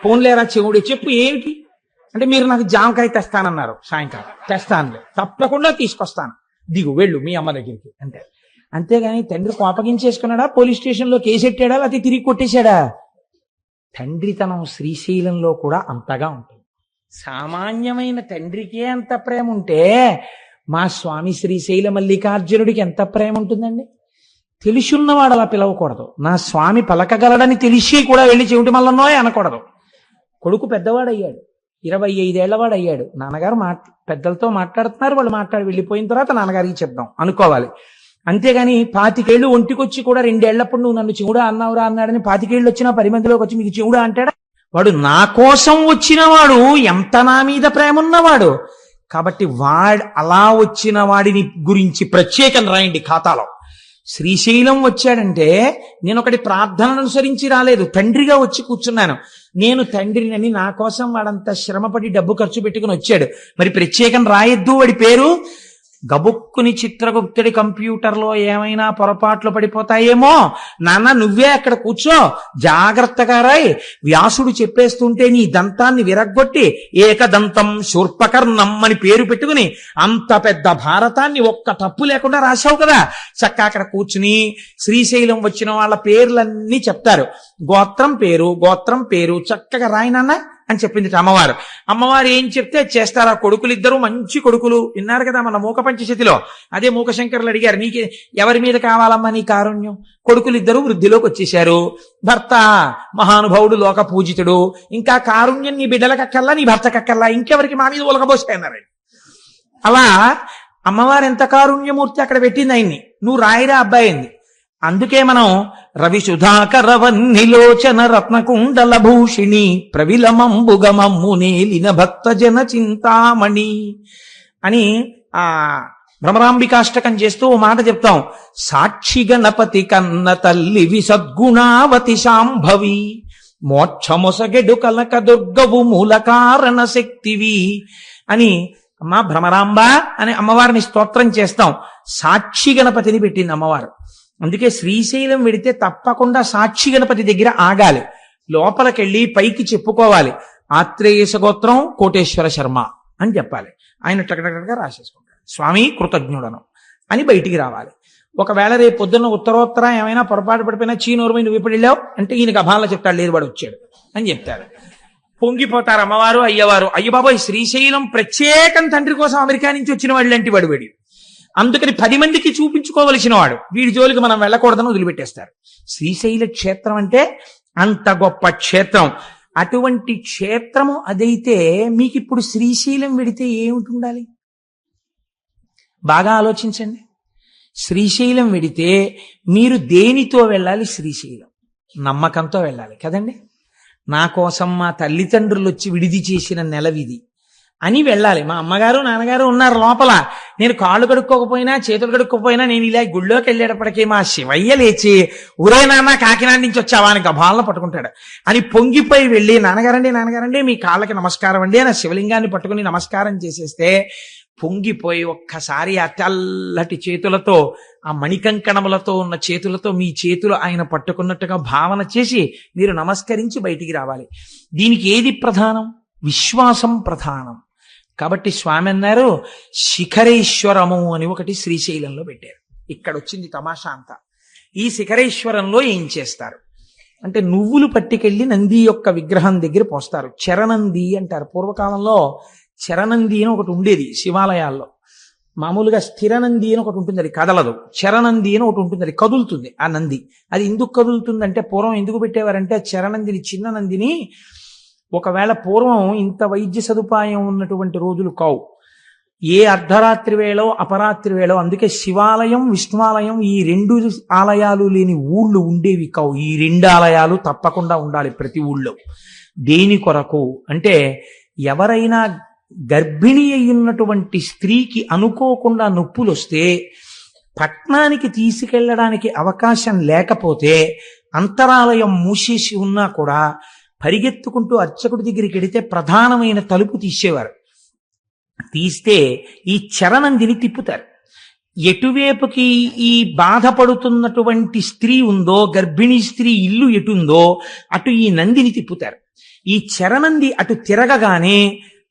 ఫోన్లేరా చెవుడు చెప్పు ఏమిటి అంటే, మీరు నాకు జామకాయ తెస్తానన్నారు సాయంకాలం, తెస్తానులే తప్పకుండా తీసుకొస్తాను, దిగు వెళ్ళు మీ అమ్మ దగ్గరికి అంటే. అంతేగాని తండ్రి కోపగించేసుకున్నాడా, పోలీస్ స్టేషన్లో కేసు ఎట్టాడా, లేకపోతే తిరిగి కొట్టేశాడా? తండ్రితనం శ్రీశైలంలో కూడా అంతగా ఉంటుంది. సామాన్యమైన తండ్రికే అంత ప్రేమ ఉంటే మా స్వామి శ్రీశైల మల్లికార్జునుడికి ఎంత ప్రేమ ఉంటుందండి. తెలుసున్నవాడు అలా పిలవకూడదు. నా స్వామి పలకగలడని తెలిసి కూడా వెళ్ళి చెవిటి మల్లన్నోయ్ అనకూడదు. కొడుకు పెద్దవాడయ్యాడు, 25 ఏళ్లవాడయ్యాడు. నాన్నగారు పెద్దలతో మాట్లాడుతున్నారు, వాళ్ళు మాట్లాడి వెళ్ళిపోయిన తర్వాత నాన్నగారికి చెప్దాం అనుకోవాలి. అంతేగాని 25 ఏళ్ళు ఒంటికొచ్చి కూడా 2 ఏళ్లప్పుడు నువ్వు నన్ను చెవుడా అన్నావురా అన్నాడని 25 ఏళ్ళు వచ్చినా 10 మందిలోకి వచ్చి మీకు చెవుడా అంటాడా? వాడు నా కోసం వచ్చినవాడు, ఎంత నా మీద ప్రేమ ఉన్నవాడు. కాబట్టి అలా వచ్చిన వాడిని గురించి ప్రత్యేకం రాయండి ఖాతాలో. శ్రీశైలం వచ్చాడంటే నేను ఒకటి ప్రార్థనను అనుసరించి రాలేదు, తండ్రిగా వచ్చి కూర్చున్నాను. నేను తండ్రినని నా కోసం వాడంత శ్రమపడి డబ్బు ఖర్చు పెట్టుకుని వచ్చాడు, మరి ప్రత్యేకం రాయొద్దు వాడి పేరు? గబుక్కుని చిత్రగుప్తుడి కంప్యూటర్లో ఏమైనా పొరపాట్లు పడిపోతాయేమో, నాన్న నువ్వే అక్కడ కూర్చో జాగ్రత్తగా రాయ్, వ్యాసుడు చెప్పేస్తుంటే నీ దంతాన్ని విరగ్గొట్టి ఏకదంతం శూర్పకర్ణం అని పేరు పెట్టుకుని అంత పెద్ద భారతాన్ని ఒక్క తప్పు లేకుండా రాశావు కదా. చక్క అక్కడ కూర్చుని శ్రీశైలం వచ్చిన వాళ్ళ పేర్లన్నీ చెప్తారు, గోత్రం పేరు చక్కగా రాయి నాన్న అని చెప్పింది అమ్మవారు. అమ్మవారు ఏం చెప్తే చేస్తారు. ఆ కొడుకులిద్దరూ మంచి కొడుకులు, విన్నారు కదా మన మూక పంచశతిలో. అదే మూకశంకరులు అడిగారు, నీకు ఎవరి మీద కావాలమ్మా నీ కారుణ్యం? కొడుకులిద్దరూ వృద్ధిలోకి వచ్చేశారు, భర్త మహానుభావుడు లోక పూజితుడు, ఇంకా కారుణ్యం నీ బిడ్డలకక్కల్లా నీ భర్తకక్కల్లా, ఇంకెవరికి మా మీద ఉలకబోస్తాయన్నారు. అలా అమ్మవారు ఎంత కారుణ్యమూర్తి అక్కడ పెట్టింది ఆయన్ని. నువ్వు రాయిరా అబ్బాయి అయింది. అందుకే మనం రవి సుధాకరవన్నిలోచన రత్నకుండల భూషిణి ప్రవిలమంబుగమమ్ము నేలిన భక్త జన చింతామణి అని ఆ భ్రమరాంబికాష్టకం చేస్తూ ఓ మాట చెప్తాం. సాక్షి గణపతి కన్న తల్లి విసద్గుణావతి శాంభవి, మోక్షమొసగెడు కలక దుర్గవు మూల కారణ శక్తివి అని అమ్మా భ్రమరాంబ అని అమ్మవారిని స్తోత్రం చేస్తాం. సాక్షి గణపతిని పెట్టింది అమ్మవారు. అందుకే శ్రీశైలం వెడితే తప్పకుండా సాక్షి గణపతి దగ్గర ఆగాలి. లోపలికెళ్ళి పైకి చెప్పుకోవాలి, ఆత్రేయస గోత్రం కోటేశ్వర శర్మ అని చెప్పాలి. ఆయన టకటకగా రాసేసుకుంటాడు, స్వామి కృతజ్ఞుడను అని బయటికి రావాలి. ఒకవేళ రేపు పొద్దున్న ఉత్తరోత్తర ఏమైనా పొరపాటు పడిపోయినా చీనోరుమై నువ్వు ఇప్పుడు వెళ్ళావు అంటే ఈయనకి అభాల్లో చెప్తాడు, లేదు వాడు వచ్చాడు అని చెప్తాడు. పొంగిపోతారు అమ్మవారు అయ్యవారు. అయ్య బాబోయ్, శ్రీశైలం ప్రత్యేకం తండ్రి కోసం అమెరికా నుంచి వచ్చిన వాడు లాంటి వాడు వీడు, అందుకని 10 మందికి చూపించుకోవలసిన వాడు, వీడి జోలికి మనం వెళ్ళకూడదని వదిలిపెట్టేస్తారు. శ్రీశైల క్షేత్రం అంటే అంత గొప్ప క్షేత్రం. అటువంటి క్షేత్రము అదైతే మీకు ఇప్పుడు శ్రీశైలం వెడితే ఏమిటి ఉండాలి? బాగా ఆలోచించండి. శ్రీశైలం వెడితే మీరు దేనితో వెళ్ళాలి? శ్రీశైలం నమ్మకంతో వెళ్ళాలి కదండి. నా కోసం మా తల్లిదండ్రులు వచ్చి విడిది చేసిన నెలవిది అని వెళ్ళాలి. మా అమ్మగారు నాన్నగారు ఉన్నారు లోపల, నేను కాళ్ళు కడుక్కోకపోయినా చేతులు కడుక్కోకపోయినా నేను ఇలా గుళ్ళోకి వెళ్ళేటప్పటికీ మా శివయ్య లేచి, ఊరే నాన్న కాకినాడ నుంచి వచ్చావా అని గభాలను పట్టుకుంటాడు. అని పొంగిపోయి వెళ్ళి, నాన్నగారండి మీ కాళ్ళకి నమస్కారం అండి అని శివలింగాన్ని పట్టుకుని నమస్కారం చేసేస్తే పొంగిపోయి ఒక్కసారి ఆ తెల్లటి చేతులతో, ఆ మణికంకణములతో ఉన్న చేతులతో మీ చేతులు ఆయన పట్టుకున్నట్టుగా భావన చేసి మీరు నమస్కరించి బయటికి రావాలి. దీనికి ఏది ప్రధానం? విశ్వాసం ప్రధానం. కాబట్టి స్వామి అన్నారు శిఖరేశ్వరము అని ఒకటి శ్రీశైలంలో పెట్టారు. ఇక్కడ వచ్చింది తమాషా అంతా. ఈ శిఖరేశ్వరంలో ఏం చేస్తారు అంటే నువ్వులు పట్టుకెళ్ళి నంది యొక్క విగ్రహం దగ్గర పోస్తారు. చరణంది అంటారు. పూర్వకాలంలో చరణంది అని ఒకటి ఉండేది శివాలయాల్లో. మామూలుగా స్థిరనంది అని ఒకటి ఉంటుంది, అది కదలదు. చరణంది అని ఒకటి ఉంటుంది, అది కదులుతుంది. ఆ నంది అది ఎందుకు కదులుతుందంటే పూర్వం ఎందుకు పెట్టేవారంటే చరణందిని, చిన్న నందిని ఒకవేళ పూర్వం ఇంత వైద్య సదుపాయం ఉన్నటువంటి రోజులు కావు, ఏ అర్ధరాత్రి వేళో అపరాత్రి వేళో, అందుకే శివాలయం విష్ణువాలయం ఈ 2 ఆలయాలు లేని ఊళ్ళు ఉండేవి కావు. ఈ 2 ఆలయాలు తప్పకుండా ఉండాలి ప్రతి ఊళ్ళో. దేని కొరకు అంటే ఎవరైనా గర్భిణి అయ్యున్నటువంటి స్త్రీకి అనుకోకుండా నొప్పులు వస్తే పట్నానికి తీసుకెళ్లడానికి అవకాశం లేకపోతే అంతరాలయం మూసేసి ఉన్నా కూడా పరిగెత్తుకుంటూ అర్చకుడి దగ్గరికి వెడితే ప్రధానమైన తలుపు తీసేవారు. తీస్తే ఈ చరణందిని తిప్పుతారు. ఎటువైపుకి ఈ బాధపడుతున్నటువంటి స్త్రీ ఉందో, గర్భిణీ స్త్రీ ఇల్లు ఎటుందో అటు ఈ నందిని తిప్పుతారు. ఈ చరణంది అటు తిరగగానే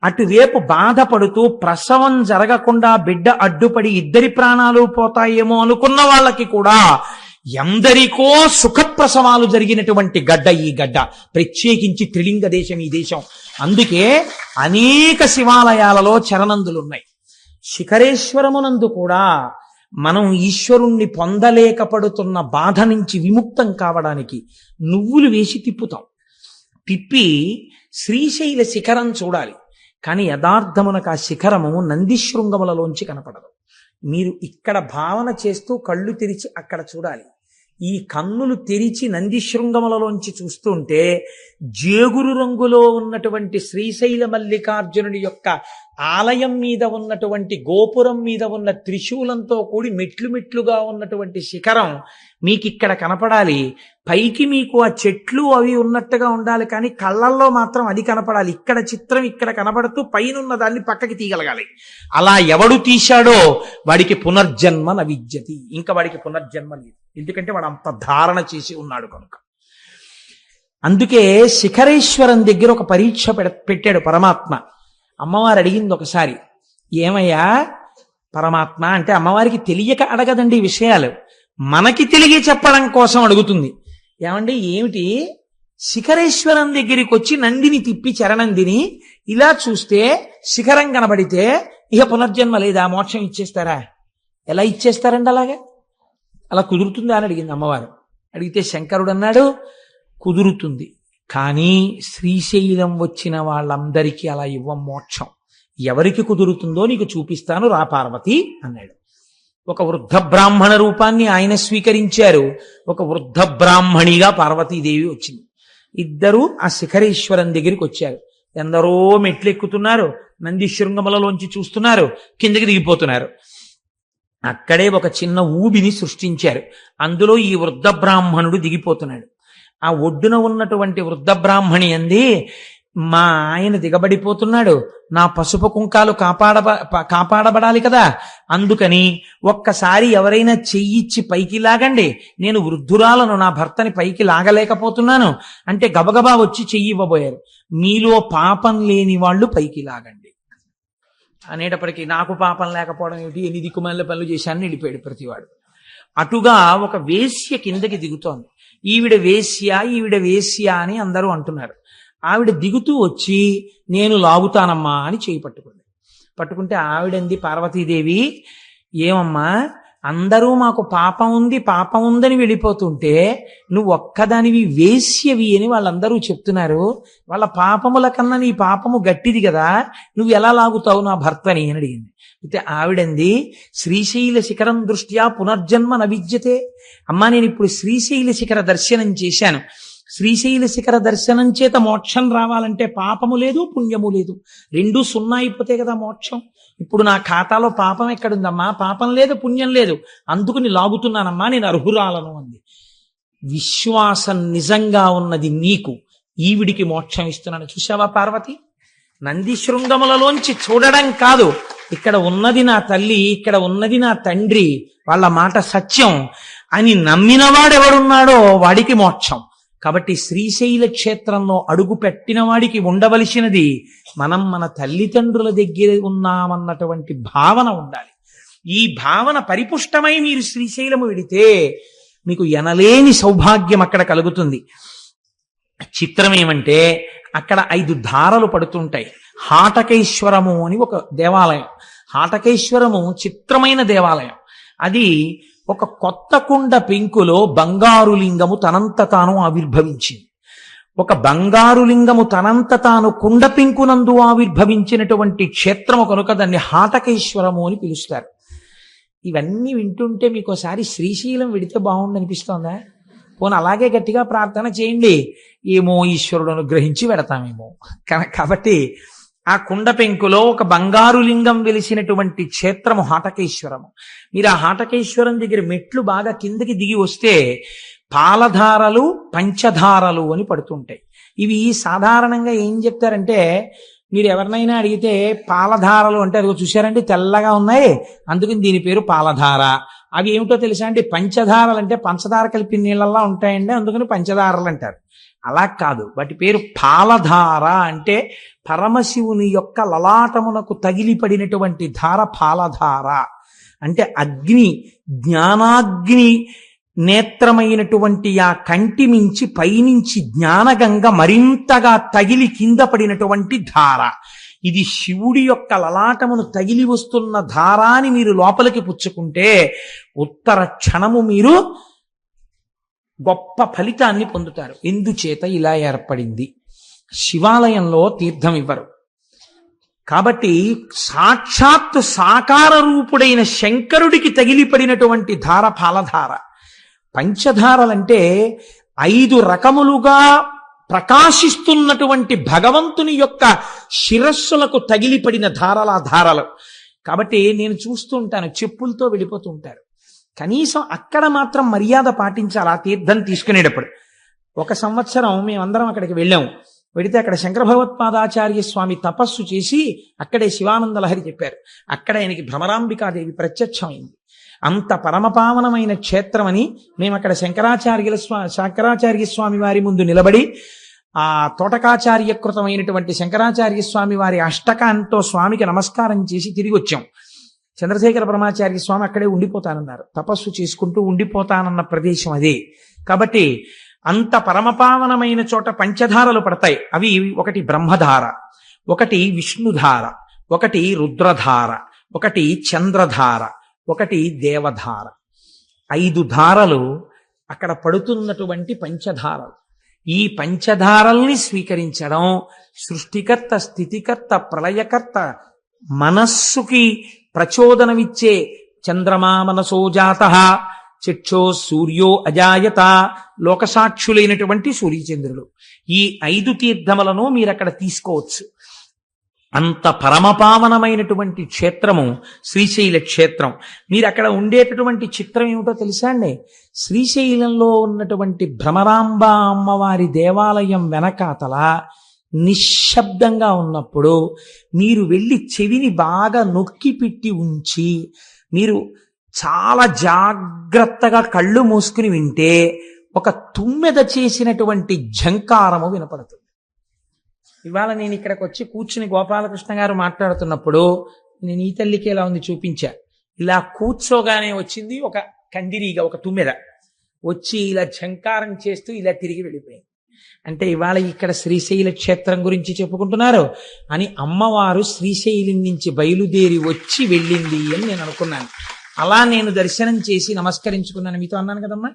అటువైపు బాధపడుతూ ప్రసవం జరగకుండా బిడ్డ అడ్డుపడి ఇద్దరి ప్రాణాలు పోతాయేమో అనుకున్న వాళ్ళకి కూడా ఎందరికో సుఖప్రసవాలు జరిగినటువంటి గడ్డ ఈ గడ్డ. ప్రత్యేకించి త్రిలింగ దేశం ఈ దేశం. అందుకే అనేక శివాలయాలలో చరణందులున్నాయి. శిఖరేశ్వరమునందు కూడా మనం ఈశ్వరుణ్ణి పొందలేకపడుతున్న బాధ నుంచి విముక్తం కావడానికి నువ్వులు వేసి తిప్పుతాం. తిప్పి శ్రీశైల శిఖరం చూడాలి. కానీ యథార్థమునకు ఆ శిఖరము నందిశృంగములలోంచి కనపడదు. మీరు ఇక్కడ భావన చేస్తూ కళ్ళు తెరిచి అక్కడ చూడాలి. ఈ కన్నులు తెరిచి నందిశృంగములలోంచి చూస్తుంటే జేగురు రంగులో ఉన్నటువంటి శ్రీశైల మల్లికార్జునుడి యొక్క ఆలయం మీద ఉన్నటువంటి గోపురం మీద ఉన్న త్రిశూలంతో కూడి మెట్లు మెట్లుగా ఉన్నటువంటి శిఖరం మీకు ఇక్కడ కనపడాలి. పైకి మీకు ఆ చెట్లు అవి ఉన్నట్టుగా ఉండాలి, కానీ కళ్ళల్లో మాత్రం అది కనపడాలి. ఇక్కడ చిత్రం ఇక్కడ కనపడుతూ పైన ఉన్న దాన్ని పక్కకి తీయగలగాలి. అలా ఎవడు తీశాడో వాడికి పునర్జన్మ నవిద్యతి. ఇంకా వాడికి పునర్జన్మ లేదు, ఎందుకంటే వాడు అంత ధారణ చేసి ఉన్నాడు కనుక. అందుకే శిఖరేశ్వరం దగ్గర ఒక పరీక్ష పెట్టాడు పరమాత్మ. అమ్మవారు అడిగింది ఒకసారి, ఏమయ్యా పరమాత్మ అంటే అమ్మవారికి తెలియక అడగదండి ఈ విషయాలు, మనకి తెలియ చెప్పడం కోసం అడుగుతుంది. ఏమండి ఏమిటి, శిఖరేశ్వరం దగ్గరికి వచ్చి నందిని తిప్పి చరణందిని ఇలా చూస్తే శిఖరం కనబడితే ఇక పునర్జన్మ లేదా, మోక్షం ఇచ్చేస్తారా? ఎలా ఇచ్చేస్తారండి అలాగే? అలా కుదురుతుందా అని అడిగింది అమ్మవారు. అడిగితే శంకరుడు అన్నాడు, కుదురుతుంది, కానీ శ్రీశైలం వచ్చిన వాళ్ళందరికీ అలా ఇవ్వం మోక్షం. ఎవరికి కుదురుతుందో నీకు చూపిస్తాను, రా పార్వతి అన్నాడు. ఒక వృద్ధ బ్రాహ్మణ రూపాన్ని ఆయన స్వీకరించారు. ఒక వృద్ధ బ్రాహ్మణిగా పార్వతీదేవి వచ్చింది. ఇద్దరు ఆ శిఖరేశ్వరం దగ్గరికి వచ్చారు. ఎందరో మెట్లు ఎక్కుతున్నారు, నంది శృంగములలోంచి చూస్తున్నారు, కిందకి దిగిపోతున్నారు. అక్కడే ఒక చిన్న ఊబిని సృష్టించారు. అందులో ఈ వృద్ధ బ్రాహ్మణుడు దిగిపోతున్నాడు. ఆ ఒడ్డున ఉన్నటువంటి వృద్ధ బ్రాహ్మణి అంది, మా ఆయన దిగబడిపోతున్నాడు, నా పసుపు కుంకాలు కాపాడబడాలి కదా, అందుకని ఒక్కసారి ఎవరైనా చెయ్యిచ్చి పైకి లాగండి, నేను వృద్ధురాలను, నా భర్తని పైకి లాగలేకపోతున్నాను అంటే గబగబా వచ్చి చెయ్యి ఇవ్వబోయారు. మీలో పాపం లేని వాళ్ళు పైకి లాగండి అనేటప్పటికీ నాకు పాపం లేకపోవడం ఏమిటి, ఎన్ని దిక్కుమాల పనులు చేశానని వెళ్ళిపోయాడు ప్రతివాడు. అటుగా ఒక వేశ్య కిందకి దిగుతోంది. ఈవిడ వేశ్య అని అందరూ అంటున్నారు. ఆవిడ దిగుతూ వచ్చి నేను లాగుతానమ్మా అని చేయి పట్టుకుంటే ఆవిడంది పార్వతీదేవి, ఏమమ్మా అందరూ మాకు పాపం ఉందని వెళ్ళిపోతుంటే నువ్వు ఒక్కదానివి వేశ్యవి అని వాళ్ళందరూ చెప్తున్నారు, వాళ్ళ పాపముల కన్నా నీ పాపము గట్టిది కదా, నువ్వు ఎలా లాగుతావు నా భర్తని అని అడిగింది. అయితే ఆవిడంది, శ్రీశైల శిఖరం దృష్ట్యా పునర్జన్మ నవిద్యతే. అమ్మా నేను ఇప్పుడు శ్రీశైల శిఖర దర్శనం చేశాను, శ్రీశైల శిఖర దర్శనం చేత మోక్షం రావాలంటే పాపము లేదు పుణ్యము లేదు, రెండూ సున్నా అయిపోతే కదా మోక్షం. ఇప్పుడు నా ఖాతాలో పాపం ఎక్కడుందమ్మా, పాపం లేదు పుణ్యం లేదు, అందుకుని లాగుతున్నానమ్మా, నేను అర్హురాలను అంది. విశ్వాసం నిజంగా ఉన్నది నీకు, ఈవిడికి మోక్షం ఇస్తున్నాను. చూసావా పార్వతి, నంది శృంగములలోంచి చూడడం కాదు, ఇక్కడ ఉన్నది నా తల్లి, ఇక్కడ ఉన్నది నా తండ్రి, వాళ్ళ మాట సత్యం అని నమ్మినవాడెవడున్నాడో వాడికి మోక్షం. కాబట్టి శ్రీశైల క్షేత్రంలో అడుగు పెట్టిన వాడికి ఉండవలసినది మనం మన తల్లిదండ్రుల దగ్గర ఉన్నామన్నటువంటి భావన ఉండాలి. ఈ భావన పరిపుష్టమై మీరు శ్రీశైలము వెడితే మీకు ఎనలేని సౌభాగ్యం అక్కడ కలుగుతుంది. చిత్రం ఏమంటే అక్కడ 5 ధారలు పడుతుంటాయి. హాటకేశ్వరము అని ఒక దేవాలయం. హాటకేశ్వరము చిత్రమైన దేవాలయం. అది ఒక కొత్త కుండ పెంకులో బంగారు లింగము తనంత తాను ఆవిర్భవించింది. ఒక బంగారు లింగము తనంత తాను కుండ పెంకునందు ఆవిర్భవించినటువంటి క్షేత్రము కనుక దాన్ని హాటకేశ్వరము అని పిలుస్తారు. ఇవన్నీ వింటుంటే మీకు ఒకసారి శ్రీశైలం వెడితే బాగుండనిపిస్తోందా? పోనీ అలాగే గట్టిగా ప్రార్థన చేయండి, ఏమో ఈశ్వరుడు అనుగ్రహించి వెడతామేమో. కాబట్టి ఆ కుండ పెంకులో ఒక బంగారు లింగం వెలిసినటువంటి క్షేత్రము హాటకేశ్వరము. మీరు ఆ హాటకేశ్వరం దగ్గర మెట్లు బాగా కిందకి దిగి వస్తే పాలధారలు పంచధారలు అని పడుతుంటాయి. ఇవి సాధారణంగా ఏం చెప్తారంటే, మీరు ఎవరినైనా అడిగితే పాలధారలు అంటే అదిగో చూశారంటే తెల్లగా ఉన్నాయి అందుకని దీని పేరు పాలధార. అవి ఏమిటో తెలుసా అండి, పంచధారలు అంటే పంచదార కలిపి నీళ్ళల్లా ఉంటాయండి అందుకని పంచదారలు అంటారు. అలా కాదు, వాటి పేరు పాలధార. అంటే పరమశివుని యొక్క లలాటమునకు తగిలిపడినటువంటి ధార పాలధార. అంటే అగ్ని, జ్ఞానాగ్ని నేత్రమైనటువంటి ఆ కంటి మించి పైనుంచి జ్ఞానగంగ మరింతగా తగిలి కింద పడినటువంటి ధార. ఇది శివుడి యొక్క లలాటమును తగిలి వస్తున్న ధారాని మీరు లోపలికి పుచ్చుకుంటే ఉత్తర క్షణము మీరు గొప్ప ఫలితాన్ని పొందుతారు. ఎందుచేత ఇలా ఏర్పడింది, శివాలయంలో తీర్థం ఇవ్వరు కాబట్టి సాక్షాత్తు సాకార రూపుడైన శంకరుడికి తగిలిపడినటువంటి ధార పాలధార. పంచధారలంటే 5 రకములుగా ప్రకాశిస్తున్నటువంటి భగవంతుని యొక్క శిరస్సులకు తగిలిపడిన ధారలు. కాబట్టి నేను చూస్తూ ఉంటాను, చెప్పులతో వెళ్ళిపోతూ ఉంటారు. కనీసం అక్కడ మాత్రం మర్యాద పాటించాలి ఆ తీర్థం తీసుకునేటప్పుడు. ఒక సంవత్సరం మేమందరం అక్కడికి వెళ్ళాము. వెడితే అక్కడ శంకర భగవత్పాదాచార్య స్వామి తపస్సు చేసి అక్కడే శివానంద లహరి చెప్పారు. అక్కడ ఆయనకి భ్రమరాంబికాదేవి ప్రత్యక్షమైంది. అంత పరమపావనమైన క్షేత్రం అని మేము అక్కడ శంకరాచార్య స్వామి వారి ముందు నిలబడి ఆ తోటకాచార్యకృతమైనటువంటి శంకరాచార్య స్వామి వారి అష్టకాంతో స్వామికి నమస్కారం చేసి తిరిగి వచ్చాం. చంద్రశేఖర బ్రహ్మాచార్య స్వామి అక్కడే ఉండిపోతానన్నారు. తపస్సు చేసుకుంటూ ఉండిపోతానన్న ప్రదేశం అదే. కాబట్టి అంత పరమపావనమైన చోట పంచధారలు పడతాయి. అవి ఒకటి బ్రహ్మధార, ఒకటి విష్ణుధార, ఒకటి రుద్రధార, ఒకటి చంద్రధార, ఒకటి దేవధార. 5 ధారలు అక్కడ పడుతున్నటువంటి పంచధారలు. ఈ పంచధారల్ని స్వీకరించడం సృష్టికర్త, స్థితికర్త, ప్రళయకర్త, మనస్సుకి ప్రచోదనమిచ్చే చంద్రమా మనసో జాతః చక్షో సూర్యో అజాయత, లోకసాక్షులైనటువంటి సూర్యచంద్రులు. ఈ 5 తీర్థములను మీరు అక్కడ తీసుకోవచ్చు. అంత పరమపావనమైనటువంటి క్షేత్రము శ్రీశైల క్షేత్రం. మీరు అక్కడ ఉండేటటువంటి చిత్రం ఏమిటో తెలుసా అండి? శ్రీశైలంలో ఉన్నటువంటి భ్రమరాంబ అమ్మవారి దేవాలయం వెనకాతల నిశ్శబ్దంగా ఉన్నప్పుడు మీరు వెళ్ళి చెవిని బాగా నొక్కి పెట్టి ఉంచి మీరు చాలా జాగ్రత్తగా కళ్ళు మూసుకుని వింటే ఒక తుమ్మెద చేసినటువంటి ఝంకారము వినపడుతుంది. ఇవాళ నేను ఇక్కడికి వచ్చి కూర్చుని గోపాలకృష్ణ గారు మాట్లాడుతున్నప్పుడు నేను ఈ తల్లికి ఎలా ఉంది చూపించా. ఇలా కూర్చోగానే వచ్చింది ఒక కందిరీగా, ఒక తుమ్మెద వచ్చి ఇలా ఝంకారం చేస్తూ ఇలా తిరిగి వెళ్ళిపోయింది. అంటే ఇవాళ ఇక్కడ శ్రీశైల క్షేత్రం గురించి చెప్పుకుంటున్నారు అని అమ్మవారు శ్రీశైలం నుంచి బయలుదేరి వచ్చి వెళ్ళింది అని నేను అనుకున్నాను. అలా నేను దర్శనం చేసి నమస్కరించుకున్నాను. మీతో అన్నాను కదమ్మా,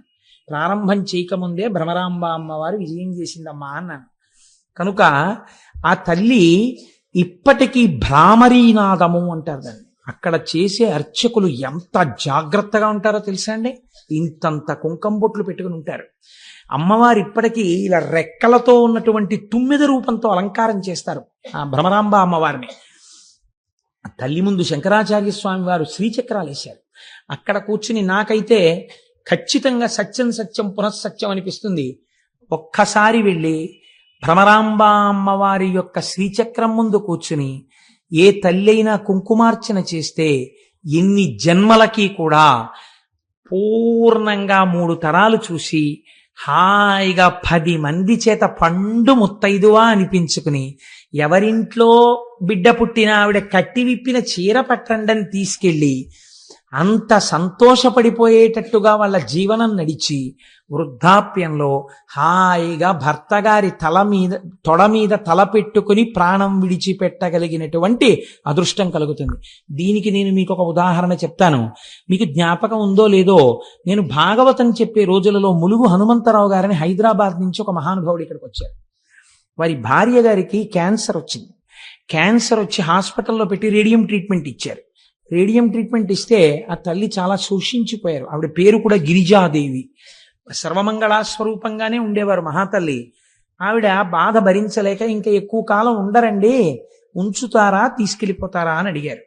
ప్రారంభం చేయకముందే భ్రమరాంబ అమ్మవారు విజయం చేసిందమ్మా అన్నాను. కనుక ఆ తల్లి ఇప్పటికీ భ్రామరీనాదము అంటారు దాన్ని. అక్కడ చేసే అర్చకులు ఎంత జాగ్రత్తగా ఉంటారో తెలుసా అండి. ఇంతంత కుంకం బొట్లు పెట్టుకుని ఉంటారు. అమ్మవారు ఇప్పటికీ ఇలా రెక్కలతో ఉన్నటువంటి తుమ్మెద రూపంతో అలంకారం చేస్తారు ఆ భ్రమరాంబ అమ్మవారిని. తల్లి ముందు శంకరాచార్య స్వామి వారు శ్రీచక్రాలు వేశారు. అక్కడ కూర్చుని నాకైతే ఖచ్చితంగా సత్యం సత్యం పునఃసత్యం అనిపిస్తుంది. ఒక్కసారి వెళ్ళి భ్రమరాంబ అమ్మవారి యొక్క శ్రీచక్రం ముందు కూర్చుని ఏ తల్లి అయినా కుంకుమార్చన చేస్తే ఎన్ని జన్మలకి కూడా పూర్ణంగా 3 తరాలు చూసి హాయిగా 10 మంది చేత పండు ముత్తైదువా అనిపించుకుని ఎవరింట్లో బిడ్డ పుట్టిన ఆవిడ కట్టి విప్పిన చీర పట్టండని తీసుకెళ్ళి అంత సంతోషపడిపోయేటట్టుగా వాళ్ళ జీవనం నడిచి వృద్ధాప్యంలో హాయిగా భర్త గారి తొడ మీద తల పెట్టుకుని ప్రాణం విడిచిపెట్టగలిగినటువంటి అదృష్టం కలుగుతుంది. దీనికి నేను మీకు ఒక ఉదాహరణ చెప్తాను. మీకు జ్ఞాపకం ఉందో లేదో, నేను భాగవతం చెప్పే రోజులలో ములుగు హనుమంతరావు గారిని హైదరాబాద్ నుంచి ఒక మహానుభావుడు ఇక్కడికి వచ్చారు. వారి భార్య గారికి క్యాన్సర్ వచ్చింది. క్యాన్సర్ వచ్చి హాస్పిటల్లో పెట్టి రేడియం ట్రీట్మెంట్ ఇచ్చారు. రేడియం ట్రీట్మెంట్ ఇస్తే ఆ తల్లి చాలా శోషించిపోయారు. ఆవిడ పేరు కూడా గిరిజాదేవి. సర్వమంగళా స్వరూపంగానే ఉండేవారు మహాతల్లి. ఆవిడ బాధ భరించలేక ఇంకా ఎక్కువ కాలం ఉండరండి, ఉంచుతారా తీసుకెళ్ళిపోతారా అని అడిగారు.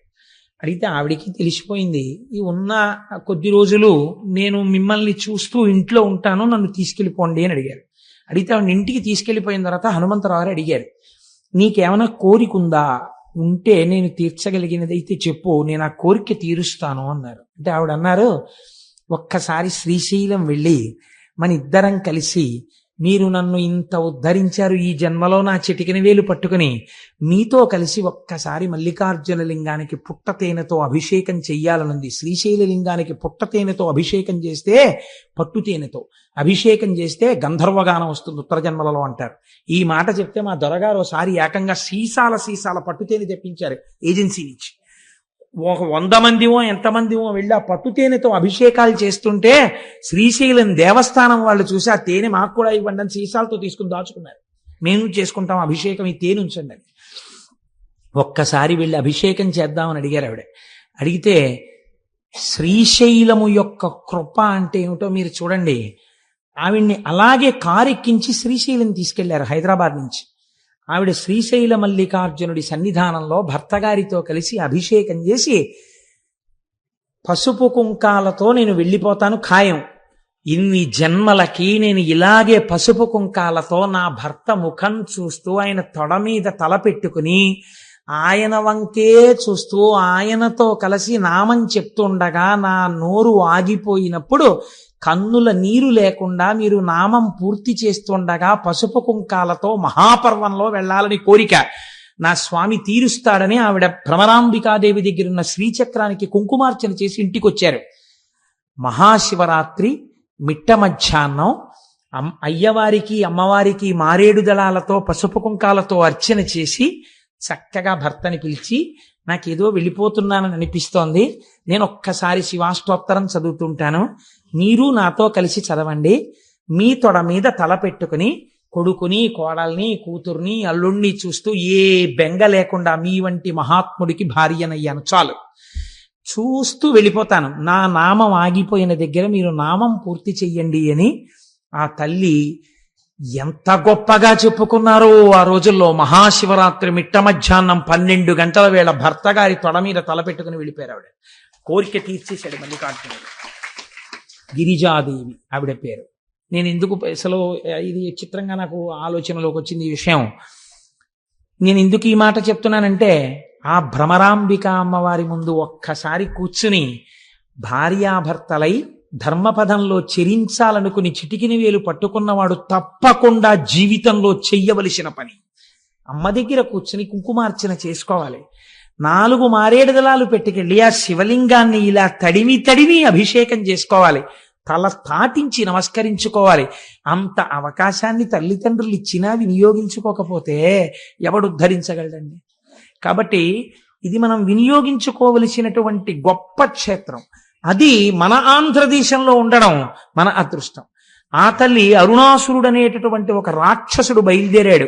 అడిగితే ఆవిడికి తెలిసిపోయింది, ఈ ఉన్న కొద్ది రోజులు నేను మిమ్మల్ని చూస్తూ ఇంట్లో ఉంటాను, నన్ను తీసుకెళ్ళిపోండి అని అడిగారు. అడిగితే ఆవిడ ఇంటికి తీసుకెళ్ళిపోయిన తర్వాత హనుమంతరావు గారు అడిగారు, నీకేమైనా కోరిక ఉందా? ఉంటే నేను తీర్చగలిగినది అయితే చెప్పు, నేను ఆ కోరిక తీరుస్తాను అన్నారు. అంటే ఆవిడ అన్నారు, ఒక్కసారి శ్రీశైలం వెళ్ళి మన ఇద్దరం కలిసి మీరు నన్ను ఇంత ఉద్ధరించారు, ఈ జన్మలో నా చిటికిన వేలు పట్టుకుని మీతో కలిసి ఒక్కసారి మల్లికార్జున లింగానికి పుట్టతేనెతో అభిషేకం చెయ్యాలనుంది. శ్రీశైల లింగానికి పుట్టతేనెతో అభిషేకం చేస్తే, పట్టుతేనెతో అభిషేకం చేస్తే గంధర్వగానం వస్తుంది ఉత్తర జన్మలలో అంటారు. ఈ మాట చెప్తే మా దొరగారు ఒకసారి ఏకంగా సీసాల పట్టుతేనె తెప్పించారు ఏజెన్సీ నుంచి. ఒక 100 మందివో ఎంతమందివో వెళ్ళి ఆ పట్టుతేనెతో అభిషేకాలు చేస్తుంటే శ్రీశైలం దేవస్థానం వాళ్ళు చూసి ఆ తేనె మాకు కూడా ఇవ్వండి అని సీసాలతో తీసుకుని దాచుకున్నారు. మేము చేసుకుంటాం అభిషేకం, ఈ తేనె ఉంచండి అని. ఒక్కసారి వెళ్ళి అభిషేకం చేద్దామని అడిగారు ఆవిడ. అడిగితే శ్రీశైలము యొక్క కృప అంటే ఏమిటో మీరు చూడండి. ఆవిడ్ని అలాగే కారెక్కించి శ్రీశైలం తీసుకెళ్లారు హైదరాబాద్ నుంచి. ఆవిడ శ్రీశైల మల్లికార్జునుడి సన్నిధానంలో భర్త గారితో కలిసి అభిషేకం చేసి, పసుపు కుంకాలతో నేను వెళ్ళిపోతాను ఖాయం, ఇన్ని జన్మలకి నేను ఇలాగే పసుపు కుంకాలతో నా భర్త ముఖం చూస్తూ ఆయన తొడ మీద తల పెట్టుకుని ఆయన వంకే చూస్తూ ఆయనతో కలిసి నామం చెప్తుండగా నా నోరు ఆగిపోయినప్పుడు కన్నుల నీరు లేకుండా మీరు నామం పూర్తి చేస్తుండగా పసుపు కుంకాలతో మహాపర్వంలో వెళ్ళాలని కోరిక నా స్వామి తీరుస్తాడని ఆవిడ భ్రమరాంబికాదేవి దగ్గర ఉన్న శ్రీచక్రానికి కుంకుమార్చన చేసి ఇంటికి వచ్చారు. మహాశివరాత్రి మిట్ట మధ్యాహ్నం అయ్యవారికి అమ్మవారికి మారేడు దళాలతో పసుపు కుంకాలతో అర్చన చేసి చక్కగా భర్తని పిలిచి, నాకేదో వెళ్ళిపోతున్నానని అనిపిస్తోంది, నేను ఒక్కసారి శివాష్టోత్తరం చదువుతుంటాను, మీరు నాతో కలిసి చదవండి, మీ తొడ మీద తల పెట్టుకుని కొడుకుని కోడల్ని కూతుర్ని అల్లుణ్ణి చూస్తూ ఏ బెంగ లేకుండా మీ వంటి మహాత్ముడికి భార్యనయ్యాను, చాలు, చూస్తూ వెళ్ళిపోతాను, నా నామం ఆగిపోయిన దగ్గర మీరు నామం పూర్తి చెయ్యండి అని ఆ తల్లి ఎంత గొప్పగా చెప్పుకున్నారో ఆ రోజుల్లో. మహాశివరాత్రి మిట్ట మధ్యాహ్నం 12 గంటల వేళ భర్త గారి తొడ మీద తలపెట్టుకుని వెళ్ళిపోయారు ఆవిడ. కోరిక తీర్చేశాడు మల్లికార్జునుడు. గిరిజాదేవి ఆవిడ పేరు. నేను ఎందుకు అసలు ఇది చిత్రంగా నాకు ఆలోచనలోకి వచ్చింది ఈ విషయం. నేను ఎందుకు ఈ మాట చెప్తున్నానంటే ఆ భ్రమరాంబిక అమ్మవారి ముందు ఒక్కసారి కూర్చుని భార్యాభర్తలై ధర్మపదంలో చెరించాలనుకుని చిటికిన వేలు పట్టుకున్నవాడు తప్పకుండా జీవితంలో చెయ్యవలసిన పని అమ్మ దగ్గర కూర్చుని కుంకుమార్చన చేసుకోవాలి. 4 మారేడుదలాలు పెట్టుకెళ్ళి ఆ శివలింగాన్ని ఇలా తడివి తడివి అభిషేకం చేసుకోవాలి. తల తాటించి నమస్కరించుకోవాలి. అంత అవకాశాన్ని తల్లిదండ్రులు ఇచ్చినా వినియోగించుకోకపోతే ఎవడు ఉద్ధరించగలడండి? కాబట్టి ఇది మనం వినియోగించుకోవలసినటువంటి గొప్ప క్షేత్రం. అది మన ఆంధ్రదేశంలో ఉండడం మన అదృష్టం. ఆ తల్లి అరుణాసురుడు అనేటటువంటి ఒక రాక్షసుడు బయలుదేరాడు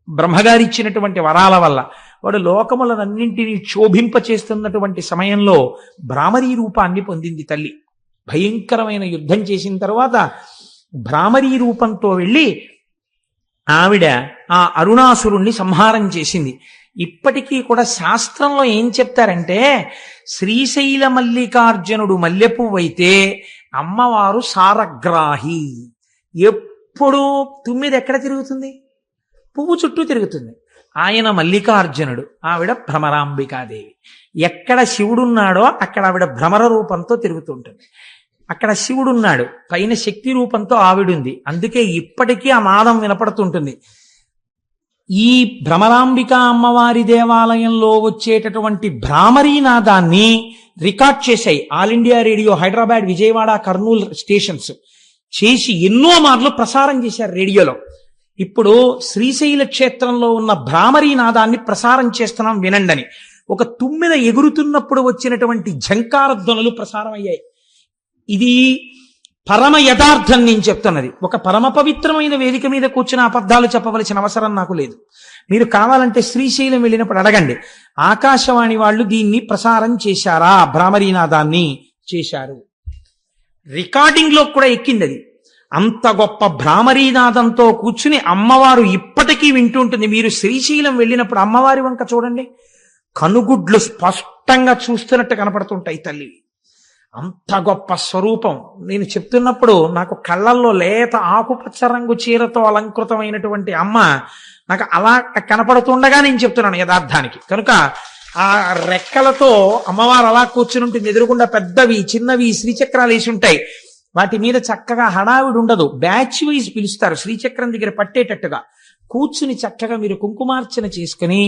బ్రహ్మగారిచ్చినటువంటి వరాల వల్ల. వాడు లోకములనన్నింటినీ క్షోభింప చేస్తున్నటువంటి సమయంలో భ్రామరీ రూపాన్ని పొందింది తల్లి. భయంకరమైన యుద్ధం చేసిన తర్వాత భ్రామరీ రూపంతో వెళ్ళి ఆవిడ ఆ అరుణాసురుణ్ణి సంహారం చేసింది. ఇప్పటికీ కూడా శాస్త్రంలో ఏం చెప్తారంటే శ్రీశైల మల్లికార్జునుడు మల్లెపువ్వైతే అమ్మవారు సారగ్రాహి. ఎప్పుడు తుమ్మిది ఎక్కడ తిరుగుతుంది? పువ్వు చుట్టూ తిరుగుతుంది. ఆయన మల్లికార్జునుడు, ఆవిడ భ్రమరాంబికాదేవి. ఎక్కడ శివుడున్నాడో అక్కడ ఆవిడ భ్రమర రూపంతో తిరుగుతుంటుంది. అక్కడ శివుడున్నాడు, పైన శక్తి రూపంతో ఆవిడుంది. అందుకే ఇప్పటికీ ఆ నాదం వినపడుతుంటుంది. ఈ భ్రమరాంబిక అమ్మవారి దేవాలయంలో వచ్చేటటువంటి భ్రామరీ నాదాన్ని రికార్డ్ చేశాయి all India radio, Hyderabad, Vijayawada, Kurnool stations చేసి ఎన్నో మార్లు ప్రసారం చేశారు రేడియోలో. ఇప్పుడు శ్రీశైల క్షేత్రంలో ఉన్న భ్రామరీ నాదాన్ని ప్రసారం చేస్తున్నాం వినండని. ఒక తుమ్మిద ఎగురుతున్నప్పుడు వచ్చినటువంటి ఝంకార ధ్వనులు ప్రసారం అయ్యాయి. ఇది పరమ యథార్థం నేను చెప్తున్నది. ఒక పరమ పవిత్రమైన వేదిక మీద కూర్చుని అబద్ధాలు చెప్పవలసిన అవసరం నాకు లేదు. మీరు కావాలంటే శ్రీశైలం వెళ్ళినప్పుడు అడగండి, ఆకాశవాణి వాళ్ళు దీన్ని ప్రసారం చేశారా? భ్రామరీనాదాన్ని చేశారు. రికార్డింగ్ లో కూడా ఎక్కింది అది. అంత గొప్ప భ్రామరీనాదంతో కూర్చుని అమ్మవారు ఇప్పటికీ వింటుంటుంది. మీరు శ్రీశైలం వెళ్ళినప్పుడు అమ్మవారి వంక చూడండి, కనుగుడ్లు స్పష్టంగా చూస్తున్నట్టు కనపడుతుంటాయి తల్లి. అంత గొప్ప స్వరూపం. నేను చెప్తున్నప్పుడు నాకు కళ్ళల్లో లేత ఆకుపచ్చ రంగు చీరతో అలంకృతమైనటువంటి అమ్మ నాకు అలా కనపడుతుండగా నేను చెప్తున్నాను యథార్థానికి. కనుక ఆ రెక్కలతో అమ్మవారు అలా కూర్చుని ఉంటుంది. ఎదురుగుండా పెద్దవి చిన్నవి శ్రీచక్రాలు వేసి ఉంటాయి. వాటి మీద చక్కగా హడావిడి ఉండదు. బ్యాచ్ వైజ్ పిలుస్తారు. శ్రీచక్రం దగ్గర పట్టేటట్టుగా కూర్చుని చక్కగా మీరు కుంకుమార్చన చేసుకుని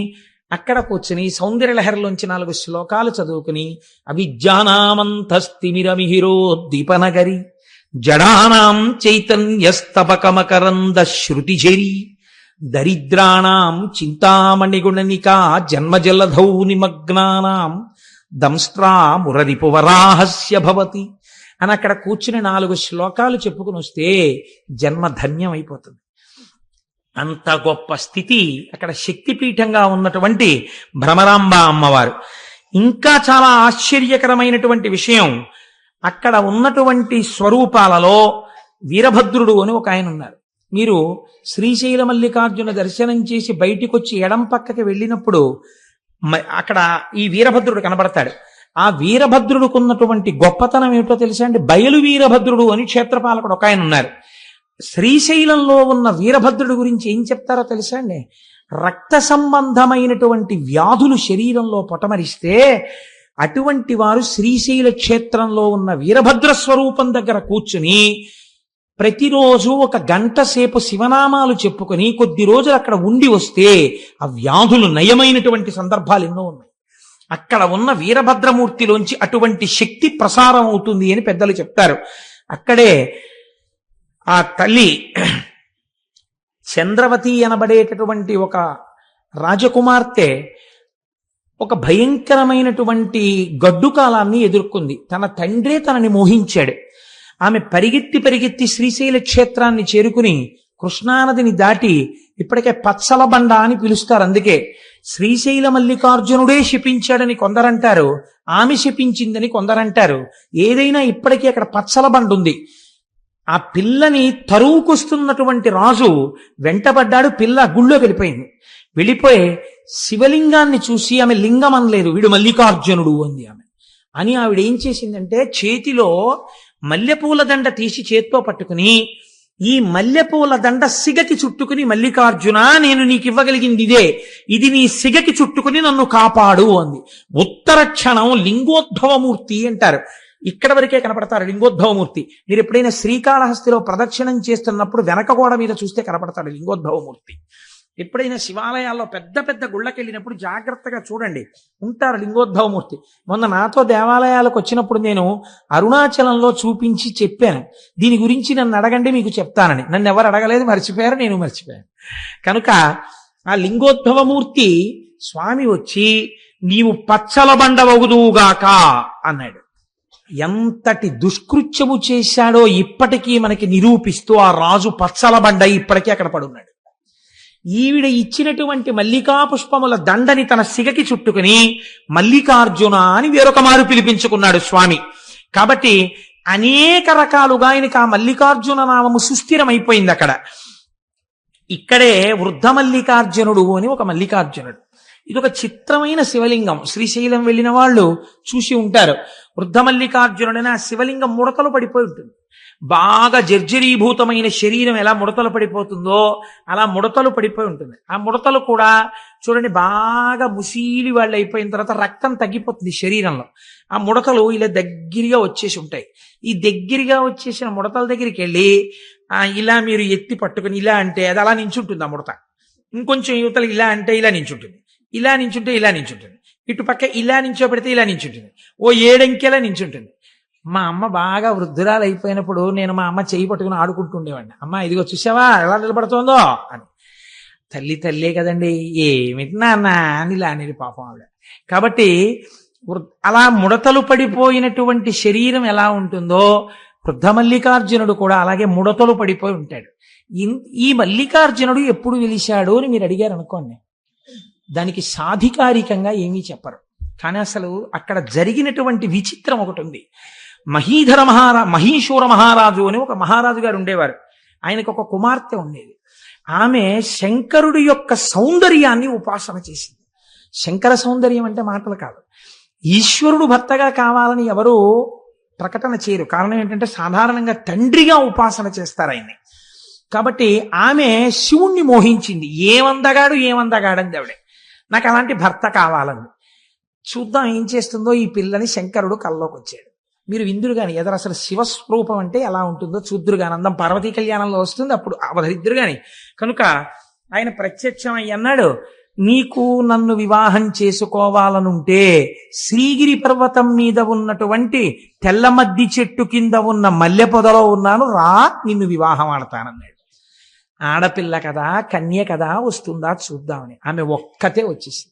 అక్కడ కూర్చుని సౌందర్యలహరిలోంచి 4 శ్లోకాలు చదువుకుని అవిద్యానామంతస్తిమిరమిహిరోద్దీపనగరి జడానాం చైతన్యస్తపకమకరంద శృతిజరి దరిద్రాణం చింతామణిగుణనికా జన్మజలధౌ నిమగ్నానాం దంస్ట్రా మురరిపువరాహస్య భవతి అని అక్కడ కూర్చుని 4 శ్లోకాలు చెప్పుకుని వస్తే జన్మ ధన్యం అయిపోతుంది. అంత గొప్ప స్థితి అక్కడ శక్తిపీఠంగా ఉన్నటువంటి భ్రమరాంబ అమ్మవారు. ఇంకా చాలా ఆశ్చర్యకరమైనటువంటి విషయం, అక్కడ ఉన్నటువంటి స్వరూపాలలో వీరభద్రుడు అని ఒక ఆయన ఉన్నారు. మీరు శ్రీశైల మల్లికార్జున దర్శనం చేసి బయటికి వచ్చి ఎడం పక్కకి వెళ్ళినప్పుడు అక్కడ ఈ వీరభద్రుడు కనబడతాడు. ఆ వీరభద్రుడికి ఉన్నటువంటి గొప్పతనం ఏమిటో తెలుసా అండి? బయలు వీరభద్రుడు అని క్షేత్రపాలకుడు ఒక ఆయన ఉన్నారు. శ్రీశైలంలో ఉన్న వీరభద్రుడి గురించి ఏం చెప్తారో తెలుసా అండి? రక్త సంబంధమైనటువంటి వ్యాధులు శరీరంలో పొటమరిస్తే అటువంటి వారు శ్రీశైల క్షేత్రంలో ఉన్న వీరభద్ర స్వరూపం దగ్గర కూర్చుని ప్రతిరోజు 1 గంట సేపు శివనామాలు చెప్పుకొని కొద్ది రోజులు అక్కడ ఉండి వస్తే ఆ వ్యాధులు నయమైనటువంటి సందర్భాలు ఎన్నో ఉన్నాయి. అక్కడ ఉన్న వీరభద్రమూర్తిలోంచి అటువంటి శక్తి ప్రసారం అవుతుంది అని పెద్దలు చెప్తారు. అక్కడే ఆ తల్లి చంద్రవతి అనబడేటటువంటి ఒక రాజకుమార్తె ఒక భయంకరమైనటువంటి గడ్డు కాలాన్ని ఎదుర్కొంది. తన తండ్రే తనని మోహించాడు. ఆమె పరిగెత్తి శ్రీశైల క్షేత్రాన్ని చేరుకుని కృష్ణానదిని దాటి, ఇప్పటికే పచ్చల బండ అని పిలుస్తారు, అందుకే శ్రీశైల మల్లికార్జునుడే శపించాడని కొందరంటారు, ఆమె శపించిందని కొందరంటారు. ఏదైనా ఇప్పటికీ అక్కడ పచ్చల బండ ఉంది. ఆ పిల్లని తరువుకొస్తున్నటువంటి రాజు వెంటబడ్డాడు. పిల్ల గుళ్ళో వెళ్ళిపోయింది. వెళ్ళిపోయి శివలింగాన్ని చూసి ఆమె లింగం అనలేదు, వీడు మల్లికార్జునుడు అంది ఆమె. అని ఆవిడ ఏం చేసిందంటే చేతిలో మల్లెపూల దండ తీసి చేత్తో పట్టుకుని ఈ మల్లెపూల దండ సిగకి చుట్టుకుని మల్లికార్జున నేను నీకు ఇవ్వగలిగింది ఇదే, ఇది నీ సిగకి చుట్టుకుని నన్ను కాపాడు అంది. ఉత్తర క్షణం లింగోద్భవమూర్తి అంటారు. ఇక్కడ వరకే కనపడతారు లింగోద్భవమూర్తి. మీరు ఎప్పుడైనా శ్రీకాళహస్తిలో ప్రదక్షిణం చేస్తున్నప్పుడు వెనక గోడ మీద చూస్తే కనపడతాడు లింగోద్భవమూర్తి. ఎప్పుడైనా శివాలయాల్లో పెద్ద పెద్ద గుళ్ళకి వెళ్ళినప్పుడు జాగ్రత్తగా చూడండి, ఉంటారు లింగోద్భవమూర్తి. మొన్న నాతో దేవాలయాలకు వచ్చినప్పుడు నేను అరుణాచలంలో చూపించి చెప్పాను, దీని గురించి నన్ను అడగండి మీకు చెప్తానని. నన్ను ఎవరు అడగలేదు, మర్చిపోయారు, నేను మర్చిపోయాను. కనుక ఆ లింగోద్భవమూర్తి స్వామి వచ్చి నీవు పచ్చల బండవగుదువుగాక అన్నాడు. ఎంతటి దుష్కృత్యము చేశాడో ఇప్పటికీ మనకి నిరూపిస్తూ ఆ రాజు పచ్చల బండ ఇప్పటికీ అక్కడ పడున్నాడు. ఈవిడ ఇచ్చినటువంటి మల్లికా పుష్పముల దండని తన సిగకి చుట్టుకుని మల్లికార్జున అని వేరొక మారు పిలిపించుకున్నాడు స్వామి. కాబట్టి అనేక రకాలుగా ఆయనకి ఆ మల్లికార్జున నామము సుస్థిరమైపోయింది అక్కడ. ఇక్కడే వృద్ధ మల్లికార్జునుడు అని ఒక మల్లికార్జునుడు. ఇది ఒక చిత్రమైన శివలింగం. శ్రీశైలం వెళ్ళిన వాళ్ళు చూసి ఉంటారు. వృద్ధ మల్లికార్జునుడైన ఆ శివలింగం ముడతలు పడిపోయి ఉంటుంది. బాగా జర్జరీభూతమైన శరీరం ఎలా ముడతలు పడిపోతుందో అలా ముడతలు పడిపోయి ఉంటుంది. ఆ ముడతలు కూడా చూడండి బాగా ముసీలి వాళ్ళు అయిపోయిన తర్వాత రక్తం తగ్గిపోతుంది శరీరంలో. ఆ ముడతలు ఇలా దగ్గరగా వచ్చేసి ఉంటాయి. ఈ దగ్గరగా వచ్చేసిన ముడతల దగ్గరికి వెళ్ళి ఇలా మీరు ఎత్తి పట్టుకుని ఇలా అంటే అది అలా నించుంటుంది. ఆ ముడత ఇంకొంచెం యువతలు ఇలా అంటే ఇలా నించుంటుంది, ఇలా నించుంటే ఇలా నించుంటుంది, ఇటుపక్క ఇలా నించోబెడితే ఇలా నించుంటుంది, ఓ 7 అంకెలా నించుంటుంది. మా అమ్మ బాగా వృద్ధురాలు అయిపోయినప్పుడు నేను మా అమ్మ చేయి పట్టుకుని ఆడుకుంటుండేవాడిని. అమ్మ ఇదిగో చూసావా ఎలా నిలబడుతోందో అని. తల్లే కదండి, ఏమిటి నాన్న అని ఇలా అనేది పాపం ఆవిడ. కాబట్టి అలా ముడతలు పడిపోయినటువంటి శరీరం ఎలా ఉంటుందో వృద్ధ మల్లికార్జునుడు కూడా అలాగే ముడతలు పడిపోయి ఉంటాడు. ఈ మల్లికార్జునుడు ఎప్పుడు వెలిశాడు అని మీరు అడిగారు అనుకోండి, దానికి సాధికారికంగా ఏమీ చెప్పరు. కానీ అసలు అక్కడ జరిగినటువంటి విచిత్రం ఒకటి ఉంది. మహీశూర మహారాజు అని ఒక మహారాజు గారు ఉండేవారు. ఆయనకు ఒక కుమార్తె ఉండేది. ఆమె శంకరుడి యొక్క సౌందర్యాన్ని ఉపాసన చేసింది. శంకర సౌందర్యం అంటే మాటలు కాదు. ఈశ్వరుడు భర్తగా కావాలని ఎవరు ప్రకటన చేయరు. కారణం ఏంటంటే సాధారణంగా తండ్రిగా ఉపాసన చేస్తారు ఆయన్ని. కాబట్టి ఆమె శివుణ్ణి మోహించింది. ఏమందగాడని ఆవిడే. నాకు అలాంటి భర్త కావాలని. చూద్దాం ఏం చేస్తుందో ఈ పిల్లని. శంకరుడు కల్లోకి వచ్చాడు. మీరు విందురు గాని ఎదరు అసలు శివస్వరూపం అంటే ఎలా ఉంటుందో చూద్దురు గాని. అందం పార్వతీ కళ్యాణంలో వస్తుంది, అప్పుడు అవధరిద్దురు గాని. కనుక ఆయన ప్రత్యక్షమై అన్నాడు, నీకు నన్ను వివాహం చేసుకోవాలనుంటే శ్రీగిరి పర్వతం మీద ఉన్నటువంటి తెల్లమద్ది చెట్టు కింద ఉన్న మల్లె పొదలో ఉన్నాను, రా నిన్ను వివాహం ఆడతానన్నాడు. ఆడపిల్ల కదా, కన్య కదా, వస్తుందా చూద్దామని ఆమె ఒక్కతే వచ్చేసి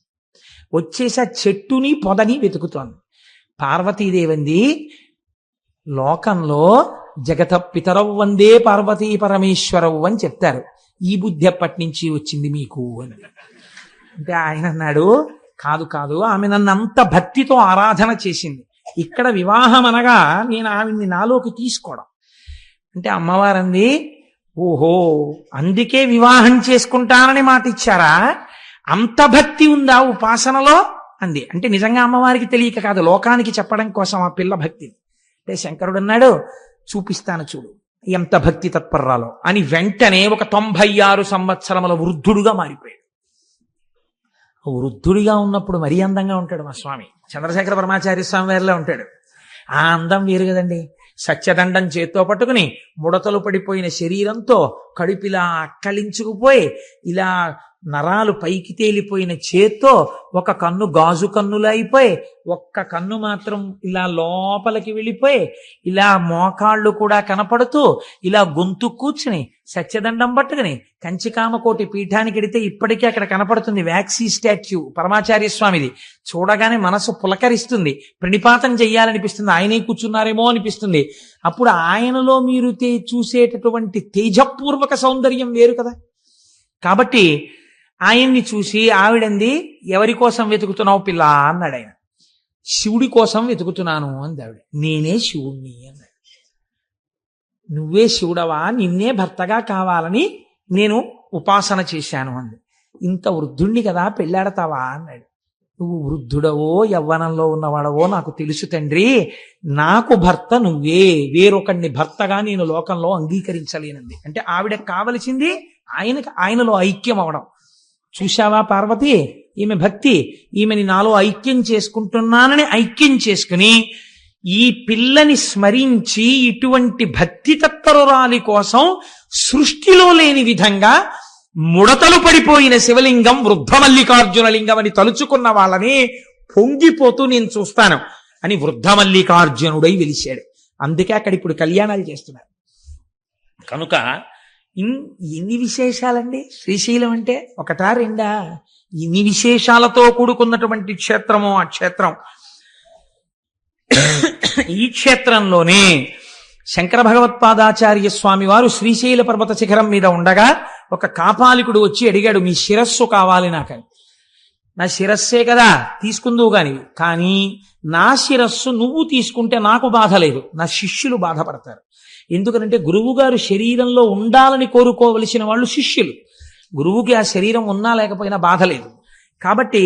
ఆ చెట్టుని పొదని వెతుకుతోంది. పార్వతీదేవంది, లోకంలో జగత పితరవ్ వందే పార్వతీ పరమేశ్వరవు అని చెప్తారు, ఈ బుద్ధి ఎప్పటి నుంచి వచ్చింది మీకు అని. అంటే ఆయన అన్నాడు, కాదు ఆమె నన్ను అంత భక్తితో ఆరాధన చేసింది. ఇక్కడ వివాహం అనగా నేను ఆవిడ్ని నాలోకి తీసుకోవడం. అంటే అమ్మవారంది, ఓహో అందుకే వివాహం చేసుకుంటానని మాట ఇచ్చారా, అంత భక్తి ఉందా ఉపాసనలో అంది. అంటే నిజంగా అమ్మవారికి తెలియక కాదు, లోకానికి చెప్పడం కోసం ఆ పిల్ల భక్తి. అంటే శంకరుడు అన్నాడు, చూపిస్తాను చూడు ఎంత భక్తి తత్పర్రాలో అని. వెంటనే ఒక 96 సంవత్సరముల వృద్ధుడుగా మారిపోయాడు. వృద్ధుడిగా ఉన్నప్పుడు మరీ అందంగా ఉంటాడు మా స్వామి. చంద్రశేఖర పరమాచార్య స్వామి వారిలో ఉంటాడు. ఆ అందం వేరు కదండి. సత్యదండం చేత్తో పట్టుకుని ముడతలు పడిపోయిన శరీరంతో కడుపిలా అక్కలించుకుపోయి ఇలా నరాలు పైకి తేలిపోయిన చేత్తో ఒక కన్ను గాజు కన్నులు అయిపోయి ఒక్క కన్ను మాత్రం ఇలా లోపలికి వెళ్ళిపోయి ఇలా మోకాళ్ళు కూడా కనపడుతూ ఇలా గొంతు కూర్చుని సత్యదండం పట్టుకుని కంచికామకోటి పీఠానికి వెడితే ఇప్పటికీ అక్కడ కనపడుతుంది వ్యాక్సీ స్టాచ్యూ పరమాచార్య స్వామిది. చూడగానే మనసు పులకరిస్తుంది, ప్రణిపాతం చెయ్యాలనిపిస్తుంది, ఆయనే కూర్చున్నారేమో అనిపిస్తుంది. అప్పుడు ఆయనలో మీరు చూసేటటువంటి తేజపూర్వక సౌందర్యం వేరు కదా. కాబట్టి ఆయన్ని చూసి ఆవిడంది, ఎవరి కోసం వెతుకుతున్నావు పిల్ల అన్నాడు ఆయన. శివుడి కోసం వెతుకుతున్నాను అంది ఆవిడ. నేనే శివుణ్ణి అన్నాడు. నువ్వే శివుడవా, నిన్నే భర్తగా కావాలని నేను ఉపాసన చేశాను అంది. ఇంత వృద్ధుణ్ణి కదా పెళ్ళాడతావా అన్నాడు. నువ్వు వృద్ధుడవో యవ్వనంలో ఉన్నవాడవో నాకు తెలుసు తండ్రి, నాకు భర్త నువ్వే, వేరొకడిని భర్తగా నేను లోకంలో అంగీకరించలేనంది. అంటే ఆవిడకి కావలసింది ఆయనలో ఐక్యం అవడం. చూశావా పార్వతి, ఈమె భక్తి, ఈమెని నాలో ఐక్యం చేసుకుంటున్నానని ఐక్యం చేసుకుని ఈ పిల్లని స్మరించి ఇటువంటి భక్తి తత్పరురాలి కోసం సృష్టిలో లేని విధంగా ముడతలు పడిపోయిన శివలింగం వృద్ధమల్లికార్జున లింగం అని తలుచుకున్న వాళ్ళని పొంగిపోతూ నేను చూస్తాను అని వృద్ధమల్లికార్జునుడై వెలిశాడు. అందుకే అక్కడ ఇప్పుడు కళ్యాణాలు చేస్తున్నారు. కనుక ఎన్ని విశేషాలండి శ్రీశైలం అంటే, ఒకటా రెండా? ఇన్ని విశేషాలతో కూడుకున్నటువంటి క్షేత్రము ఆ క్షేత్రం. ఈ క్షేత్రంలోనే శంకర భగవత్పాదాచార్య స్వామి వారు శ్రీశైల పర్వత శిఖరం మీద ఉండగా ఒక కాపాలికుడు వచ్చి అడిగాడు, మీ శిరస్సు కావాలి నాకని. నా శిరస్సే కదా తీసుకుందువు కానీ నా శిరస్సు నువ్వు తీసుకుంటే నాకు బాధ లేదు, నా శిష్యులు బాధపడతారు. ఎందుకనంటే గురువుగారు శరీరంలో ఉండాలని కోరుకోవలసిన వాళ్ళు శిష్యులు. గురువుకి ఆ శరీరం ఉన్నా లేకపోయినా బాధ లేదు. కాబట్టి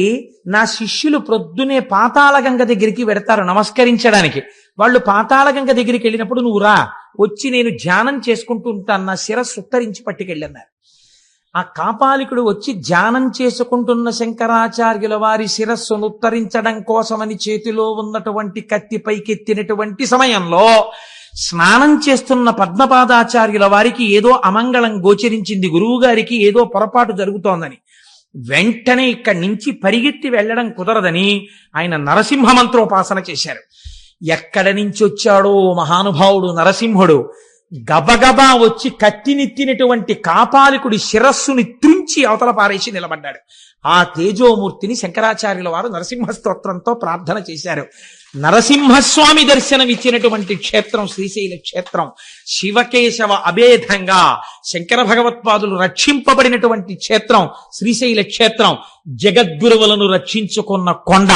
నా శిష్యులు ప్రొద్దునే పాతాళగంగ దగ్గరికి వెడతారు నమస్కరించడానికి. వాళ్ళు పాతాళగంగ దగ్గరికి వెళ్ళినప్పుడు నువ్వు రా, వచ్చి నేను ధ్యానం చేసుకుంటూ ఉంటాను, నా శిరస్సు ఉత్తరించి పట్టుకెళ్ళన్నారు. ఆ కాపాలికుడు వచ్చి ధ్యానం చేసుకుంటున్న శంకరాచార్యుల వారి శిరస్సును ఉత్తరించడం కోసమని చేతిలో ఉన్నటువంటి కత్తి పైకెత్తినటువంటి సమయంలో స్నానం చేస్తున్న పద్మపాదాచార్యుల వారికి ఏదో అమంగళం గోచరించింది, గురువు గారికి ఏదో పొరపాటు జరుగుతోందని. వెంటనే ఇక్కడి నుంచి పరిగెత్తి వెళ్ళడం కుదరదని ఆయన నరసింహ మంత్రోపాసన చేశారు. ఎక్కడి నుంచి వచ్చాడో మహానుభావుడు నరసింహుడు గబగబా వచ్చి కత్తినెత్తినటువంటి కాపాలికుడి శిరస్సుని త్రుంచి అవతల పారేసి నిలబడ్డాడు. ఆ తేజోమూర్తిని శంకరాచార్యుల వారు నరసింహ స్తోత్రంతో ప్రార్థన చేశారు. నరసింహస్వామి దర్శనం ఇచ్చినటువంటి క్షేత్రం శ్రీశైల క్షేత్రం. శివకేశవ అభేదంగా శంకర భగవత్పాదులు రక్షింపబడినటువంటి క్షేత్రం శ్రీశైల క్షేత్రం. జగద్గురువులను రక్షించుకున్న కొండ,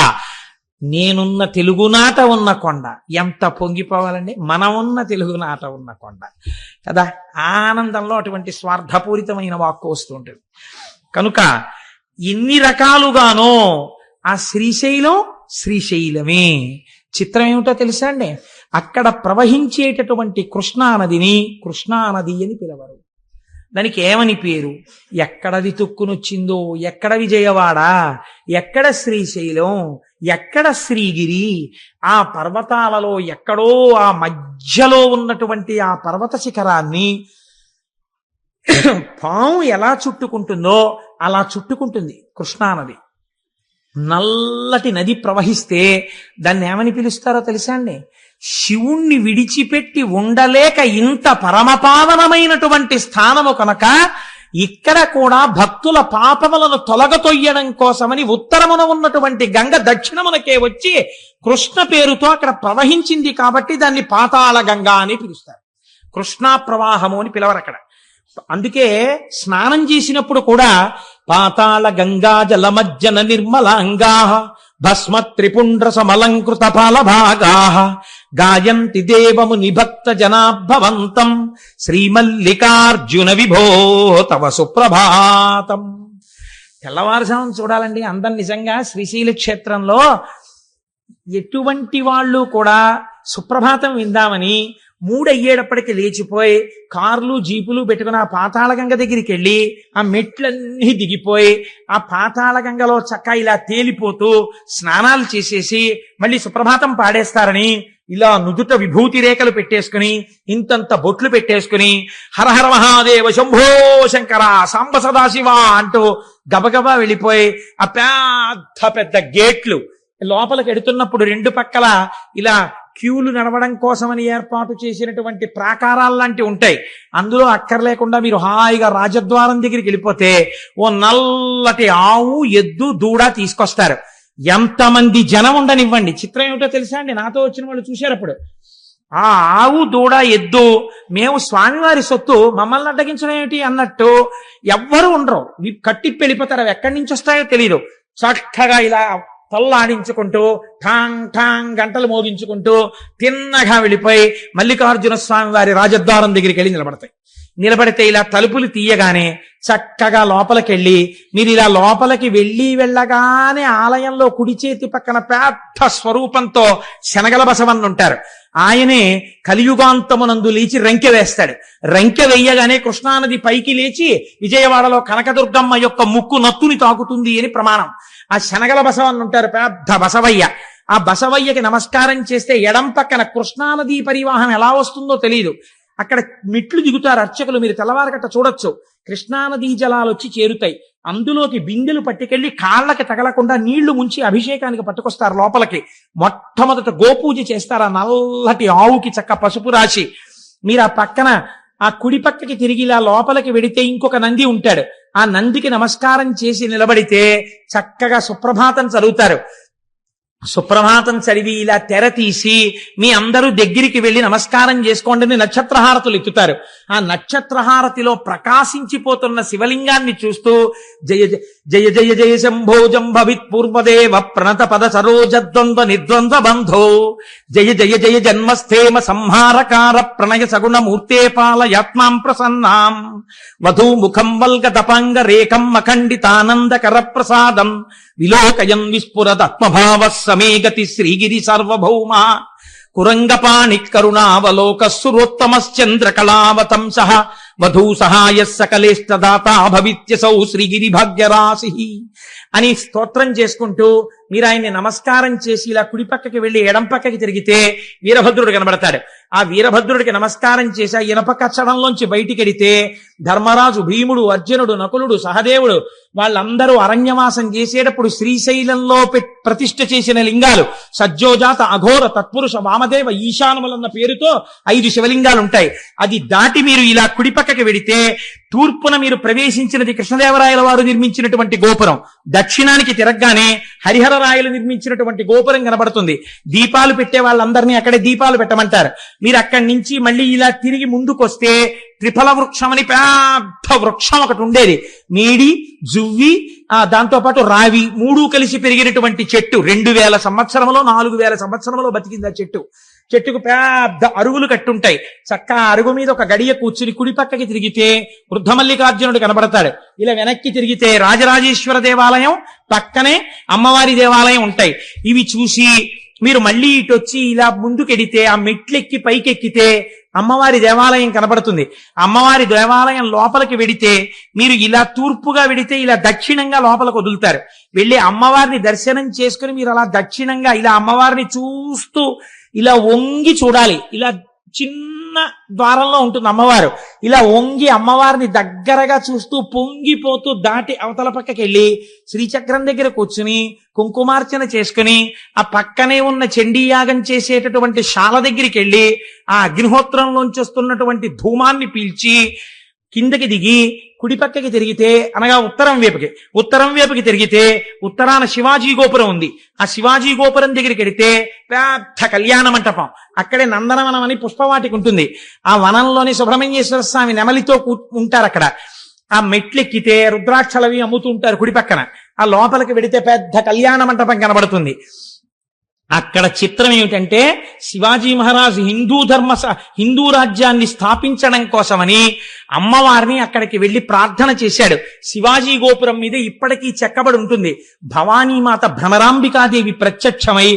నేనున్న తెలుగునాట ఉన్న కొండ. ఎంత పొంగిపోవాలండి, మనమున్న తెలుగునాట ఉన్న కొండ కదా. ఆనందంలో అటువంటి స్వార్థపూరితమైన వాక్కు వస్తూ ఉంటుంది. కనుక ఎన్ని రకాలుగానో ఆ శ్రీశైలం శ్రీశైలమే. చిత్రం ఏమిటో తెలుసా అండి, అక్కడ ప్రవహించేటటువంటి కృష్ణానదిని కృష్ణానది అని పిలవరు. దానికి ఏమని పేరు? ఎక్కడది తుక్కునొచ్చిందో, ఎక్కడ విజయవాడ, ఎక్కడ శ్రీశైలం, ఎక్కడ శ్రీగిరి, ఆ పర్వతాలలో ఎక్కడో ఆ మధ్యలో ఉన్నటువంటి ఆ పర్వత శిఖరాన్ని పాము ఎలా చుట్టుకుంటుందో అలా చుట్టుకుంటుంది కృష్ణానది. నల్లటి నది ప్రవహిస్తే దాన్ని ఏమని పిలుస్తారో తెలుసా అండి? శివుణ్ణి విడిచిపెట్టి ఉండలేక ఇంత పరమపావనమైనటువంటి స్థానము కనుక ఇక్కడ కూడా భక్తుల పాపములను తొలగతొయ్యడం కోసమని ఉత్తరమున ఉన్నటువంటి గంగ దక్షిణమునకే వచ్చి కృష్ణ పేరుతో అక్కడ ప్రవహించింది కాబట్టి దాన్ని పాతాళ గంగా అని పిలుస్తారు. కృష్ణా ప్రవాహము అని పిలవరు అక్కడ. అందుకే స్నానం చేసినప్పుడు కూడా పాతాళ గంగా జలమజ్జన నిర్మలాంగా భస్మ త్రిపుండ్ర సమలంకృత ఫలభాగా గాయంతి దేవము నిభక్త జనాభవంతం శ్రీమల్లికార్జున విభో తవ సుప్రభాతం. తెల్లవారుజామున చూడాలండి అందం. నిజంగా శ్రీశైల క్షేత్రంలో ఎటువంటి వాళ్ళు కూడా సుప్రభాతం విందామని 3 అయ్యేటప్పటికి లేచిపోయి కార్లు జీపులు పెట్టుకుని ఆ పాతాళగంగ దగ్గరికి వెళ్ళి ఆ మెట్లన్నీ దిగిపోయి ఆ పాతాళగంగలో చక్క ఇలా తేలిపోతూ స్నానాలు చేసేసి మళ్ళీ సుప్రభాతం పాడేస్తారని ఇలా నుదుట విభూతి రేఖలు పెట్టేసుకుని ఇంతంత బొట్లు పెట్టేసుకుని హరహర మహాదేవ శంభో శంకర సాంబ సదాశివ అంటూ గబగబా వెళ్ళిపోయి ఆ పెద్ద గేట్లు లోపలికి ఎడుతున్నప్పుడు 2 పక్కల ఇలా క్యూలు నడవడం కోసమని ఏర్పాటు చేసినటువంటి ప్రాకారాలు లాంటివి ఉంటాయి. అందులో అక్కర్లేకుండా మీరు హాయిగా రాజద్వారం దగ్గరికి వెళ్ళిపోతే ఓ నల్లటి ఆవు, ఎద్దు, దూడ తీసుకొస్తారు. ఎంతమంది జనం ఉండనివ్వండి. చిత్రం ఏమిటో తెలుసా అండి, నాతో వచ్చిన వాళ్ళు చూశారు. అప్పుడు ఆ ఆవు, దూడ, ఎద్దు మేము స్వామివారి సొత్తు, మమ్మల్ని అడ్డగించడం ఏమిటి అన్నట్టు ఎవ్వరూ ఉండరు. కట్టిప్పి వెళ్ళిపోతారు. అవి ఎక్కడి నుంచి వస్తాయో తెలియదు. చక్కగా ఇలా తల్లాడించుకుంటూ ఠాంగ్ ఠాంగ్ గంటలు మోగించుకుంటూ తిన్నగా వెళ్ళిపోయి మల్లికార్జున స్వామి వారి రాజద్వారం దగ్గరికి వెళ్ళి నిలబడతాయి. నిలబడితే ఇలా తలుపులు తీయగానే చక్కగా లోపలికెళ్ళి మీరు ఇలా లోపలికి వెళ్ళగానే ఆలయంలో కుడి చేతి పక్కన పెద్ద స్వరూపంతో శనగల బసవన్న ఉంటారు. ఆయనే కలియుగాంతమునందు లేచి రంకె వేస్తాడు. రంకె వెయ్యగానే కృష్ణానది పైకి లేచి విజయవాడలో కనకదుర్గమ్మ యొక్క ముక్కు నత్తుని తాకుతుంది అని ప్రమాణం. ఆ శనగల బసవన్న ఉంటారు, పెద్ద బసవయ్య. ఆ బసవయ్యకి నమస్కారం చేస్తే ఎడం పక్కన కృష్ణానదీ పరివాహం ఎలా వస్తుందో తెలియదు, అక్కడ మెట్లు దిగుతారు అర్చకులు. మీరు తెల్లవారగట్ట చూడొచ్చు. కృష్ణానదీ జలాలు వచ్చి చేరుతాయి. అందులోకి బిందెలు పట్టుకెళ్లి కాళ్ళకి తగలకుండా నీళ్లు ముంచి అభిషేకానికి పట్టుకొస్తారు లోపలికి. మొట్టమొదట గోపూజ చేస్తారు. ఆ నల్లటి ఆవుకి చక్క పసుపు రాసి మీరు ఆ పక్కన ఆ కుడి పక్కకి తిరిగి ఇలా లోపలికి వెడితే ఇంకొక నంది ఉంటాడు. ఆ నందికి నమస్కారం చేసి నిలబడితే చక్కగా సుప్రభాతం చదువుతారు. సుప్రభాతం చదివి ఇలా తెర తీసి మీ అందరూ దగ్గరికి వెళ్లి నమస్కారం చేసుకోండి నక్షత్రహారతులు ఎత్తుతారు. ఆ నక్షత్రహారతిలో ప్రకాశించిపోతున్న శివలింగాన్ని చూస్తూ జయ జయ జయ జయ శంభో జంభవిత్ పూర్వదేవ ప్రణత పద సరోజద్వంద్వ నిర్ద్వంద్వ బంధో జయ జయ జయ జన్మస్థేమ సంహారకార ప్రణయ సగుణ మూర్తే పాలయాత్మాం ప్రసన్నాం వధూ ముఖం వల్గ తపాంగ రేఖం అఖండితానందకర ప్రసాదం విలోకయన్ విస్ఫురదాత్మభావ సమే గతి శ్రీగిరి సార్వభౌమ కురంగపాణి కరుణావలోక సురోత్తమశ్చంద్రకళావతంస వధూ సహాయ సకలేష్టదాత భవిత్యసౌ శ్రీగిరి భాగ్యరాశి అని స్తోత్రం చేసుకుంటూ మీరు ఆయన్ని నమస్కారం చేసి ఇలా కుడి పక్కకి వెళ్లి ఎడం పక్కకి తిరిగితే వీరభద్రుడు కనబడతాడు. ఆ వీరభద్రుడికి నమస్కారం చేసి ఆ ఇనప కచ్చడంలోంచి బయటికి వెడితే ధర్మరాజు, భీముడు, అర్జునుడు, నకులుడు, సహదేవుడు వాళ్ళందరూ అరణ్యవాసం చేసేటప్పుడు శ్రీశైలంలో ప్రతిష్ఠ చేసిన లింగాలు సజ్జోజాత, అఘోర, తత్పురుష, వామదేవ, ఈశానములన్న పేరుతో 5 శివలింగాలు ఉంటాయి. అది దాటి మీరు ఇలా కుడి పక్కకి వెడితే తూర్పున మీరు ప్రవేశించినది కృష్ణదేవరాయల వారు నిర్మించినటువంటి గోపురం. దక్షిణానికి తిరగగానే హరిహరరాయలు నిర్మించినటువంటి గోపురం కనబడుతుంది. దీపాలు పెట్టే వాళ్ళందరినీ అక్కడే దీపాలు పెట్టమంటారు. మీరు అక్కడి నుంచి మళ్ళీ ఇలా తిరిగి ముందుకొస్తే త్రిఫల వృక్షం అని పెద్ద వృక్షం ఒకటి ఉండేది. మేడి, జువ్వి, దాంతో పాటు రావి 3 కలిసి పెరిగినటువంటి చెట్టు. 2000 సంవత్సరంలో 4000 సంవత్సరంలో బతికింది ఆ చెట్టు. చెట్టుకు పెద్ద అరుగులు కట్టుంటాయి. చక్క అరుగు మీద ఒక గడియ కూర్చుని కుడి పక్కకి తిరిగితే వృద్ధమల్లికార్జునుడు కనబడతాడు. ఇలా వెనక్కి తిరిగితే రాజరాజేశ్వర దేవాలయం, పక్కనే అమ్మవారి దేవాలయం ఉంటాయి. ఇవి చూసి మీరు మళ్ళీ ఇటు వచ్చి ఇలా ముందుకెడితే ఆ మెట్లెక్కి పైకెక్కితే అమ్మవారి దేవాలయం కనబడుతుంది. అమ్మవారి దేవాలయం లోపలికి వెడితే మీరు ఇలా తూర్పుగా వెడితే ఇలా దక్షిణంగా లోపలికి వదులుతారు. వెళ్ళి అమ్మవారిని దర్శనం చేసుకుని మీరు అలా దక్షిణంగా ఇలా అమ్మవారిని చూస్తూ ఇలా వంగి చూడాలి. ఇలా చిన్న ద్వారంలో ఉంటుంది అమ్మవారు. ఇలా వంగి అమ్మవారిని దగ్గరగా చూస్తూ పొంగిపోతూ దాటి అవతల పక్కకి వెళ్ళి శ్రీచక్రం దగ్గర కూర్చుని కుంకుమార్చన చేసుకుని ఆ పక్కనే ఉన్న చండీయాగం చేసేటటువంటి శాల దగ్గరికి వెళ్ళి ఆ అగ్నిహోత్రంలోంచి వస్తున్నటువంటి ధూమాన్ని పీల్చి కిందకి దిగి కుడి పక్కకి తిరిగితే అనగా ఉత్తరం వైపుకి తిరిగితే ఉత్తరాన శివాజీ గోపురం ఉంది. ఆ శివాజీ గోపురం దగ్గరికి వెడితే పెద్ద కళ్యాణ మంటపం. అక్కడే నందనవనం అని పుష్పవాటికి ఉంటుంది. ఆ వనంలోని సుబ్రహ్మణ్యేశ్వర స్వామి నెమలితో ఉంటారు అక్కడ. ఆ మెట్లెక్కితే రుద్రాక్షలవి అమ్ముతూ ఉంటారు కుడి పక్కన. ఆ లోపలికి వెడితే పెద్ద కళ్యాణ మంటపం కనబడుతుంది. అక్కడ చిత్రం ఏమిటంటే శివాజీ మహారాజు హిందూ రాజ్యాన్ని స్థాపించడం కోసమని అమ్మవారిని అక్కడికి వెళ్లి ప్రార్థన చేశాడు. శివాజీ గోపురం మీద ఇప్పటికీ చెక్కబడి ఉంటుంది. భవానీమాత భ్రమరాంబికాదేవి ప్రత్యక్షమై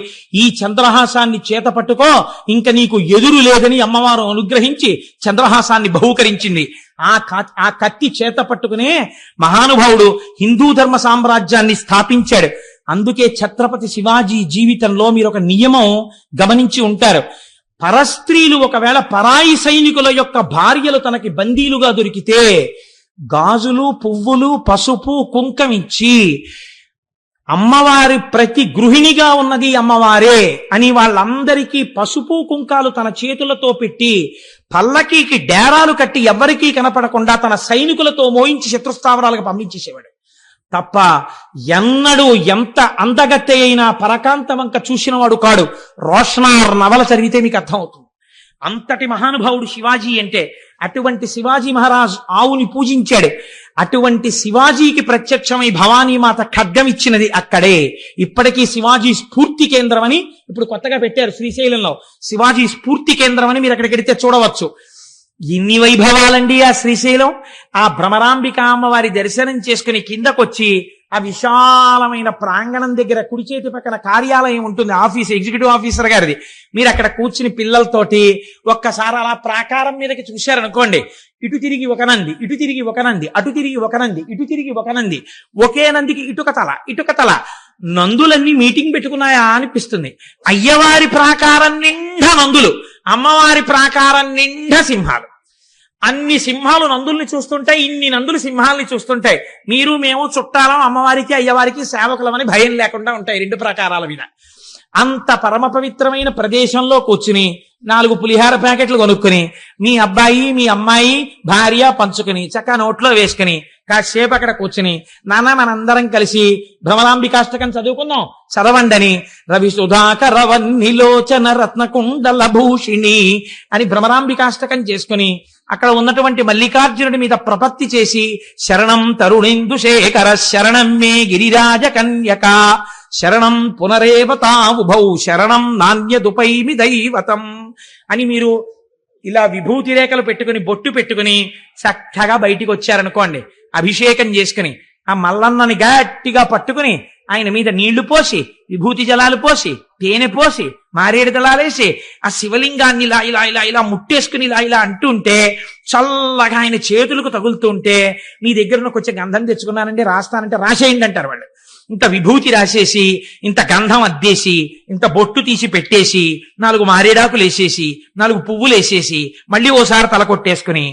ఈ చంద్రహాసాన్ని చేత పట్టుకో, ఇంక నీకు ఎదురు లేదని అమ్మవారు అనుగ్రహించి చంద్రహాసాన్ని బహూకరించింది. ఆ కత్తి చేత పట్టుకునే మహానుభావుడు హిందూ ధర్మ సామ్రాజ్యాన్ని స్థాపించాడు. అందుకే ఛత్రపతి శివాజీ జీవితంలో మీరు ఒక నియమం గమనించి ఉంటారు. పరస్త్రీలు ఒకవేళ పరాయి సైనికుల యొక్క భార్యలు తనకి బందీలుగా దొరికితే గాజులు, పువ్వులు, పసుపు, కుంకమిచ్చి అమ్మవారి ప్రతి గృహిణిగా ఉన్నది అమ్మవారే అని వాళ్ళందరికీ పసుపు కుంకాలు తన చేతులతో పెట్టి పల్లకీకి డేరాలు కట్టి ఎవ్వరికీ కనపడకుండా తన సైనికులతో మోయించి శత్రుస్థావరాలకు పంపించేసేవాడు తప్ప ఎన్నడూ ఎంత అందగత్తె అయినా పరకాంత వంక చూసినవాడు కాడు. రోషనార్ నవల చదివితే మీకు అర్థమవుతుంది. అంతటి మహానుభావుడు శివాజీ అంటే. అటువంటి శివాజీ మహారాజ్ ఆవుని పూజించాడు. అటువంటి శివాజీకి ప్రత్యక్షమై భవానీమాత ఖడ్గం ఇచ్చినది అక్కడే. ఇప్పటికీ శివాజీ స్ఫూర్తి కేంద్రం అని ఇప్పుడు కొత్తగా పెట్టారు శ్రీశైలంలో. శివాజీ స్ఫూర్తి కేంద్రం అని మీరు అక్కడికి వెడితే చూడవచ్చు. ఎన్ని వైభవాలండి ఆ శ్రీశైలం. ఆ భ్రమరాంబిక అమ్మవారి దర్శనం చేసుకుని కిందకొచ్చి ఆ విశాలమైన ప్రాంగణం దగ్గర కుడి చేతి పక్కన కార్యాలయం ఉంటుంది, ఆఫీస్, ఎగ్జిక్యూటివ్ ఆఫీసర్ గారిది. మీరు అక్కడ కూర్చుని పిల్లలతోటి ఒక్కసారి అలా ప్రాకారం మీదకి చూశారనుకోండి, ఇటు తిరిగి ఒక నంది, ఇటు తిరిగి ఒక నంది, అటు తిరిగి ఒక నంది, ఇటు తిరిగి ఒక నంది, ఒకే నందికి ఇటుక తల. నందులన్నీ మీటింగ్ పెట్టుకున్నాయా అనిపిస్తుంది. అయ్యవారి ప్రాకారం నిండా నందులు, అమ్మవారి ప్రాకారం నిండా సింహాలు. అన్ని సింహాలు నందుల్ని చూస్తుంటాయి, ఇన్ని నందులు సింహాలని చూస్తుంటాయి. మీరు మేము చుట్టాలం, అమ్మవారికి అయ్యవారికి సేవకులమని భయం లేకుండా ఉంటాయి రెండు ప్రాకారాల మీద. అంత పరమ పవిత్రమైన ప్రదేశంలో కూర్చుని 4 పులిహార ప్యాకెట్లు కొనుక్కుని మీ అబ్బాయి మీ అమ్మాయి భార్య పంచుకుని చక్కగా నోట్లో వేసుకుని కాసేపు అక్కడ కూర్చుని, నాన్న మనందరం కలిసి భ్రమరాంబికాష్టకం చదువుకుందాం, చదవండని రవి సుధాకర వన్నిలోచన రత్నకుండల భూషిణి అని భ్రమరాంబికాష్టకం చేసుకుని అక్కడ ఉన్నటువంటి మల్లికార్జునుడి మీద ప్రపత్తి చేసి, శరణం తరుణేందు శేఖర శరణం మే గిరిరాజ కన్యక శరణం పునరేవతావుభౌ శరణం నాణ్యదుపైమి దైవతం అని మీరు ఇలా విభూతి రేఖలు పెట్టుకుని బొట్టు పెట్టుకుని చక్కగా బయటికి వచ్చారనుకోండి, అభిషేకం చేసుకుని ఆ మల్లన్నని గట్టిగా పట్టుకుని ఆయన మీద నీళ్లు పోసి విభూతి జలాలు పోసి తేనె పోసి మారేడు దళాలేసి ఆ శివలింగాన్ని ఇలా ఇలా ఇలా ఇలా ముట్టేసుకుని ఇలా ఇలా అంటుంటే చల్లగా ఆయన చేతులకు తగులుతుంటే, మీ దగ్గర కొంచెం గంధం తెచ్చుకున్నానండి రాస్తానంటే రాసేయండి అంటారు వాళ్ళు. ఇంత విభూతి రాసేసి ఇంత గంధం అద్దేసి ఇంత బొట్టు తీసి పెట్టేసి 4 మారేడాకులు వేసేసి 4 పువ్వులు వేసేసి మళ్ళీ ఓసారి తల కొట్టేసుకుని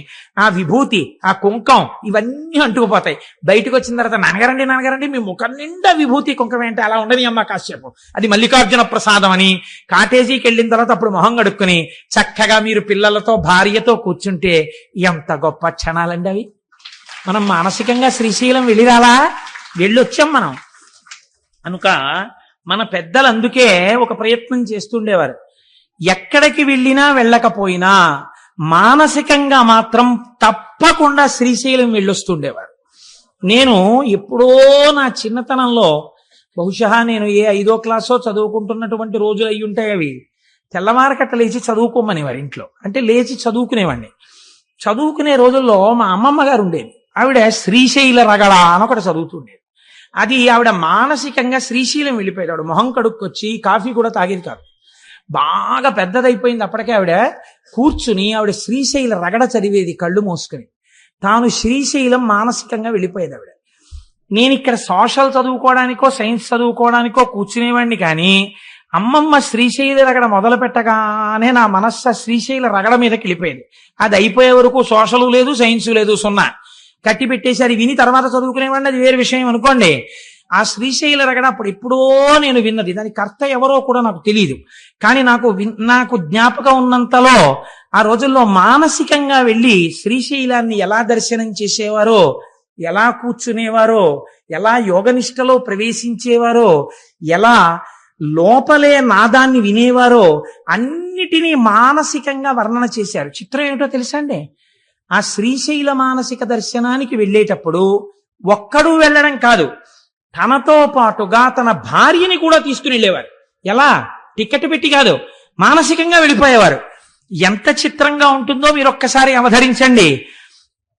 ఆ విభూతి ఆ కుంకం ఇవన్నీ అంటుకుపోతాయి. బయటకు వచ్చిన తర్వాత నాన్నగారండి మీ ముఖం నిండా విభూతి కుంకం ఏంటి అలా ఉండని అమ్మ కాసేపు, అది మల్లికార్జున ప్రసాదం అని కాటేజీకి వెళ్ళిన తర్వాత అప్పుడు మొహం కడుక్కుని చక్కగా మీరు పిల్లలతో భార్యతో కూర్చుంటే ఎంత గొప్ప క్షణాలండి అవి. మనం మానసికంగా శ్రీశైలం వెళ్ళిరాలా, వెళ్ళొచ్చాం మనం. కనుక మన పెద్దలు అందుకే ఒక ప్రయత్నం చేస్తుండేవారు, ఎక్కడికి వెళ్ళినా వెళ్ళకపోయినా మానసికంగా మాత్రం తప్పకుండా శ్రీశైలం వెళ్ళొస్తుండేవారు. నేను ఎప్పుడో నా చిన్నతనంలో, బహుశా నేను ఏ 5వ క్లాసో చదువుకుంటున్నటువంటి రోజులు అయి ఉంటాయి అవి, తెల్లవారకట్ట లేచి చదువుకోమనేవారు ఇంట్లో. అంటే లేచి చదువుకునేవాడిని. చదువుకునే రోజుల్లో మా అమ్మమ్మ గారు ఉండేది, ఆవిడ శ్రీశైల రగడ అని ఒకటి చదువుతుండేది. అది ఆవిడ మానసికంగా శ్రీశైలం వెళ్ళిపోయాడు. ఆవిడ మొహం కడుక్కొచ్చి కాఫీ కూడా తాగేది కాదు, బాగా పెద్దదైపోయింది అప్పటికే. ఆవిడ కూర్చుని ఆవిడ శ్రీశైల రగడ చదివేది కళ్ళు మూసుకుని. తాను శ్రీశైలం మానసికంగా వెళ్ళిపోయేది ఆవిడ. నేను ఇక్కడ సోషల్ చదువుకోవడానికో సైన్స్ చదువుకోవడానికో కూర్చునేవాడిని, కానీ అమ్మమ్మ శ్రీశైల రగడ మొదలు పెట్టగానే నా మనస్సు శ్రీశైల రగడ మీదకి వెళ్ళిపోయేది. అది అయిపోయే వరకు సోషలు లేదు సైన్సు లేదు, 0 కట్టి పెట్టేసి అది విని తర్వాత చదువుకునేవాడిని, అది వేరే విషయం అనుకోండి. ఆ శ్రీశైల రగడ అప్పుడు ఎప్పుడో నేను విన్నది, దాని కర్త ఎవరో కూడా నాకు తెలియదు. కానీ నాకు జ్ఞాపకం ఉన్నంతలో ఆ రోజుల్లో మానసికంగా వెళ్ళి శ్రీశైలాన్ని ఎలా దర్శనం చేసేవారో, ఎలా కూర్చునేవారో, ఎలా యోగనిష్టలో ప్రవేశించేవారో, ఎలా లోపలే నాదాన్ని వినేవారో అన్నిటినీ మానసికంగా వర్ణన చేశారు. చిత్రం ఏమిటో తెలుసా అండి, ఆ శ్రీశైల మానసిక దర్శనానికి వెళ్ళేటప్పుడు ఒక్కడూ వెళ్ళడం కాదు, తనతో పాటుగా తన భార్యని కూడా తీసుకుని వెళ్ళేవారు. ఎలా? టికెట్ పెట్టి కాదు, మానసికంగా వెళ్ళిపోయేవారు. ఎంత చిత్రంగా ఉంటుందో మీరు ఒక్కసారి అవధరించండి.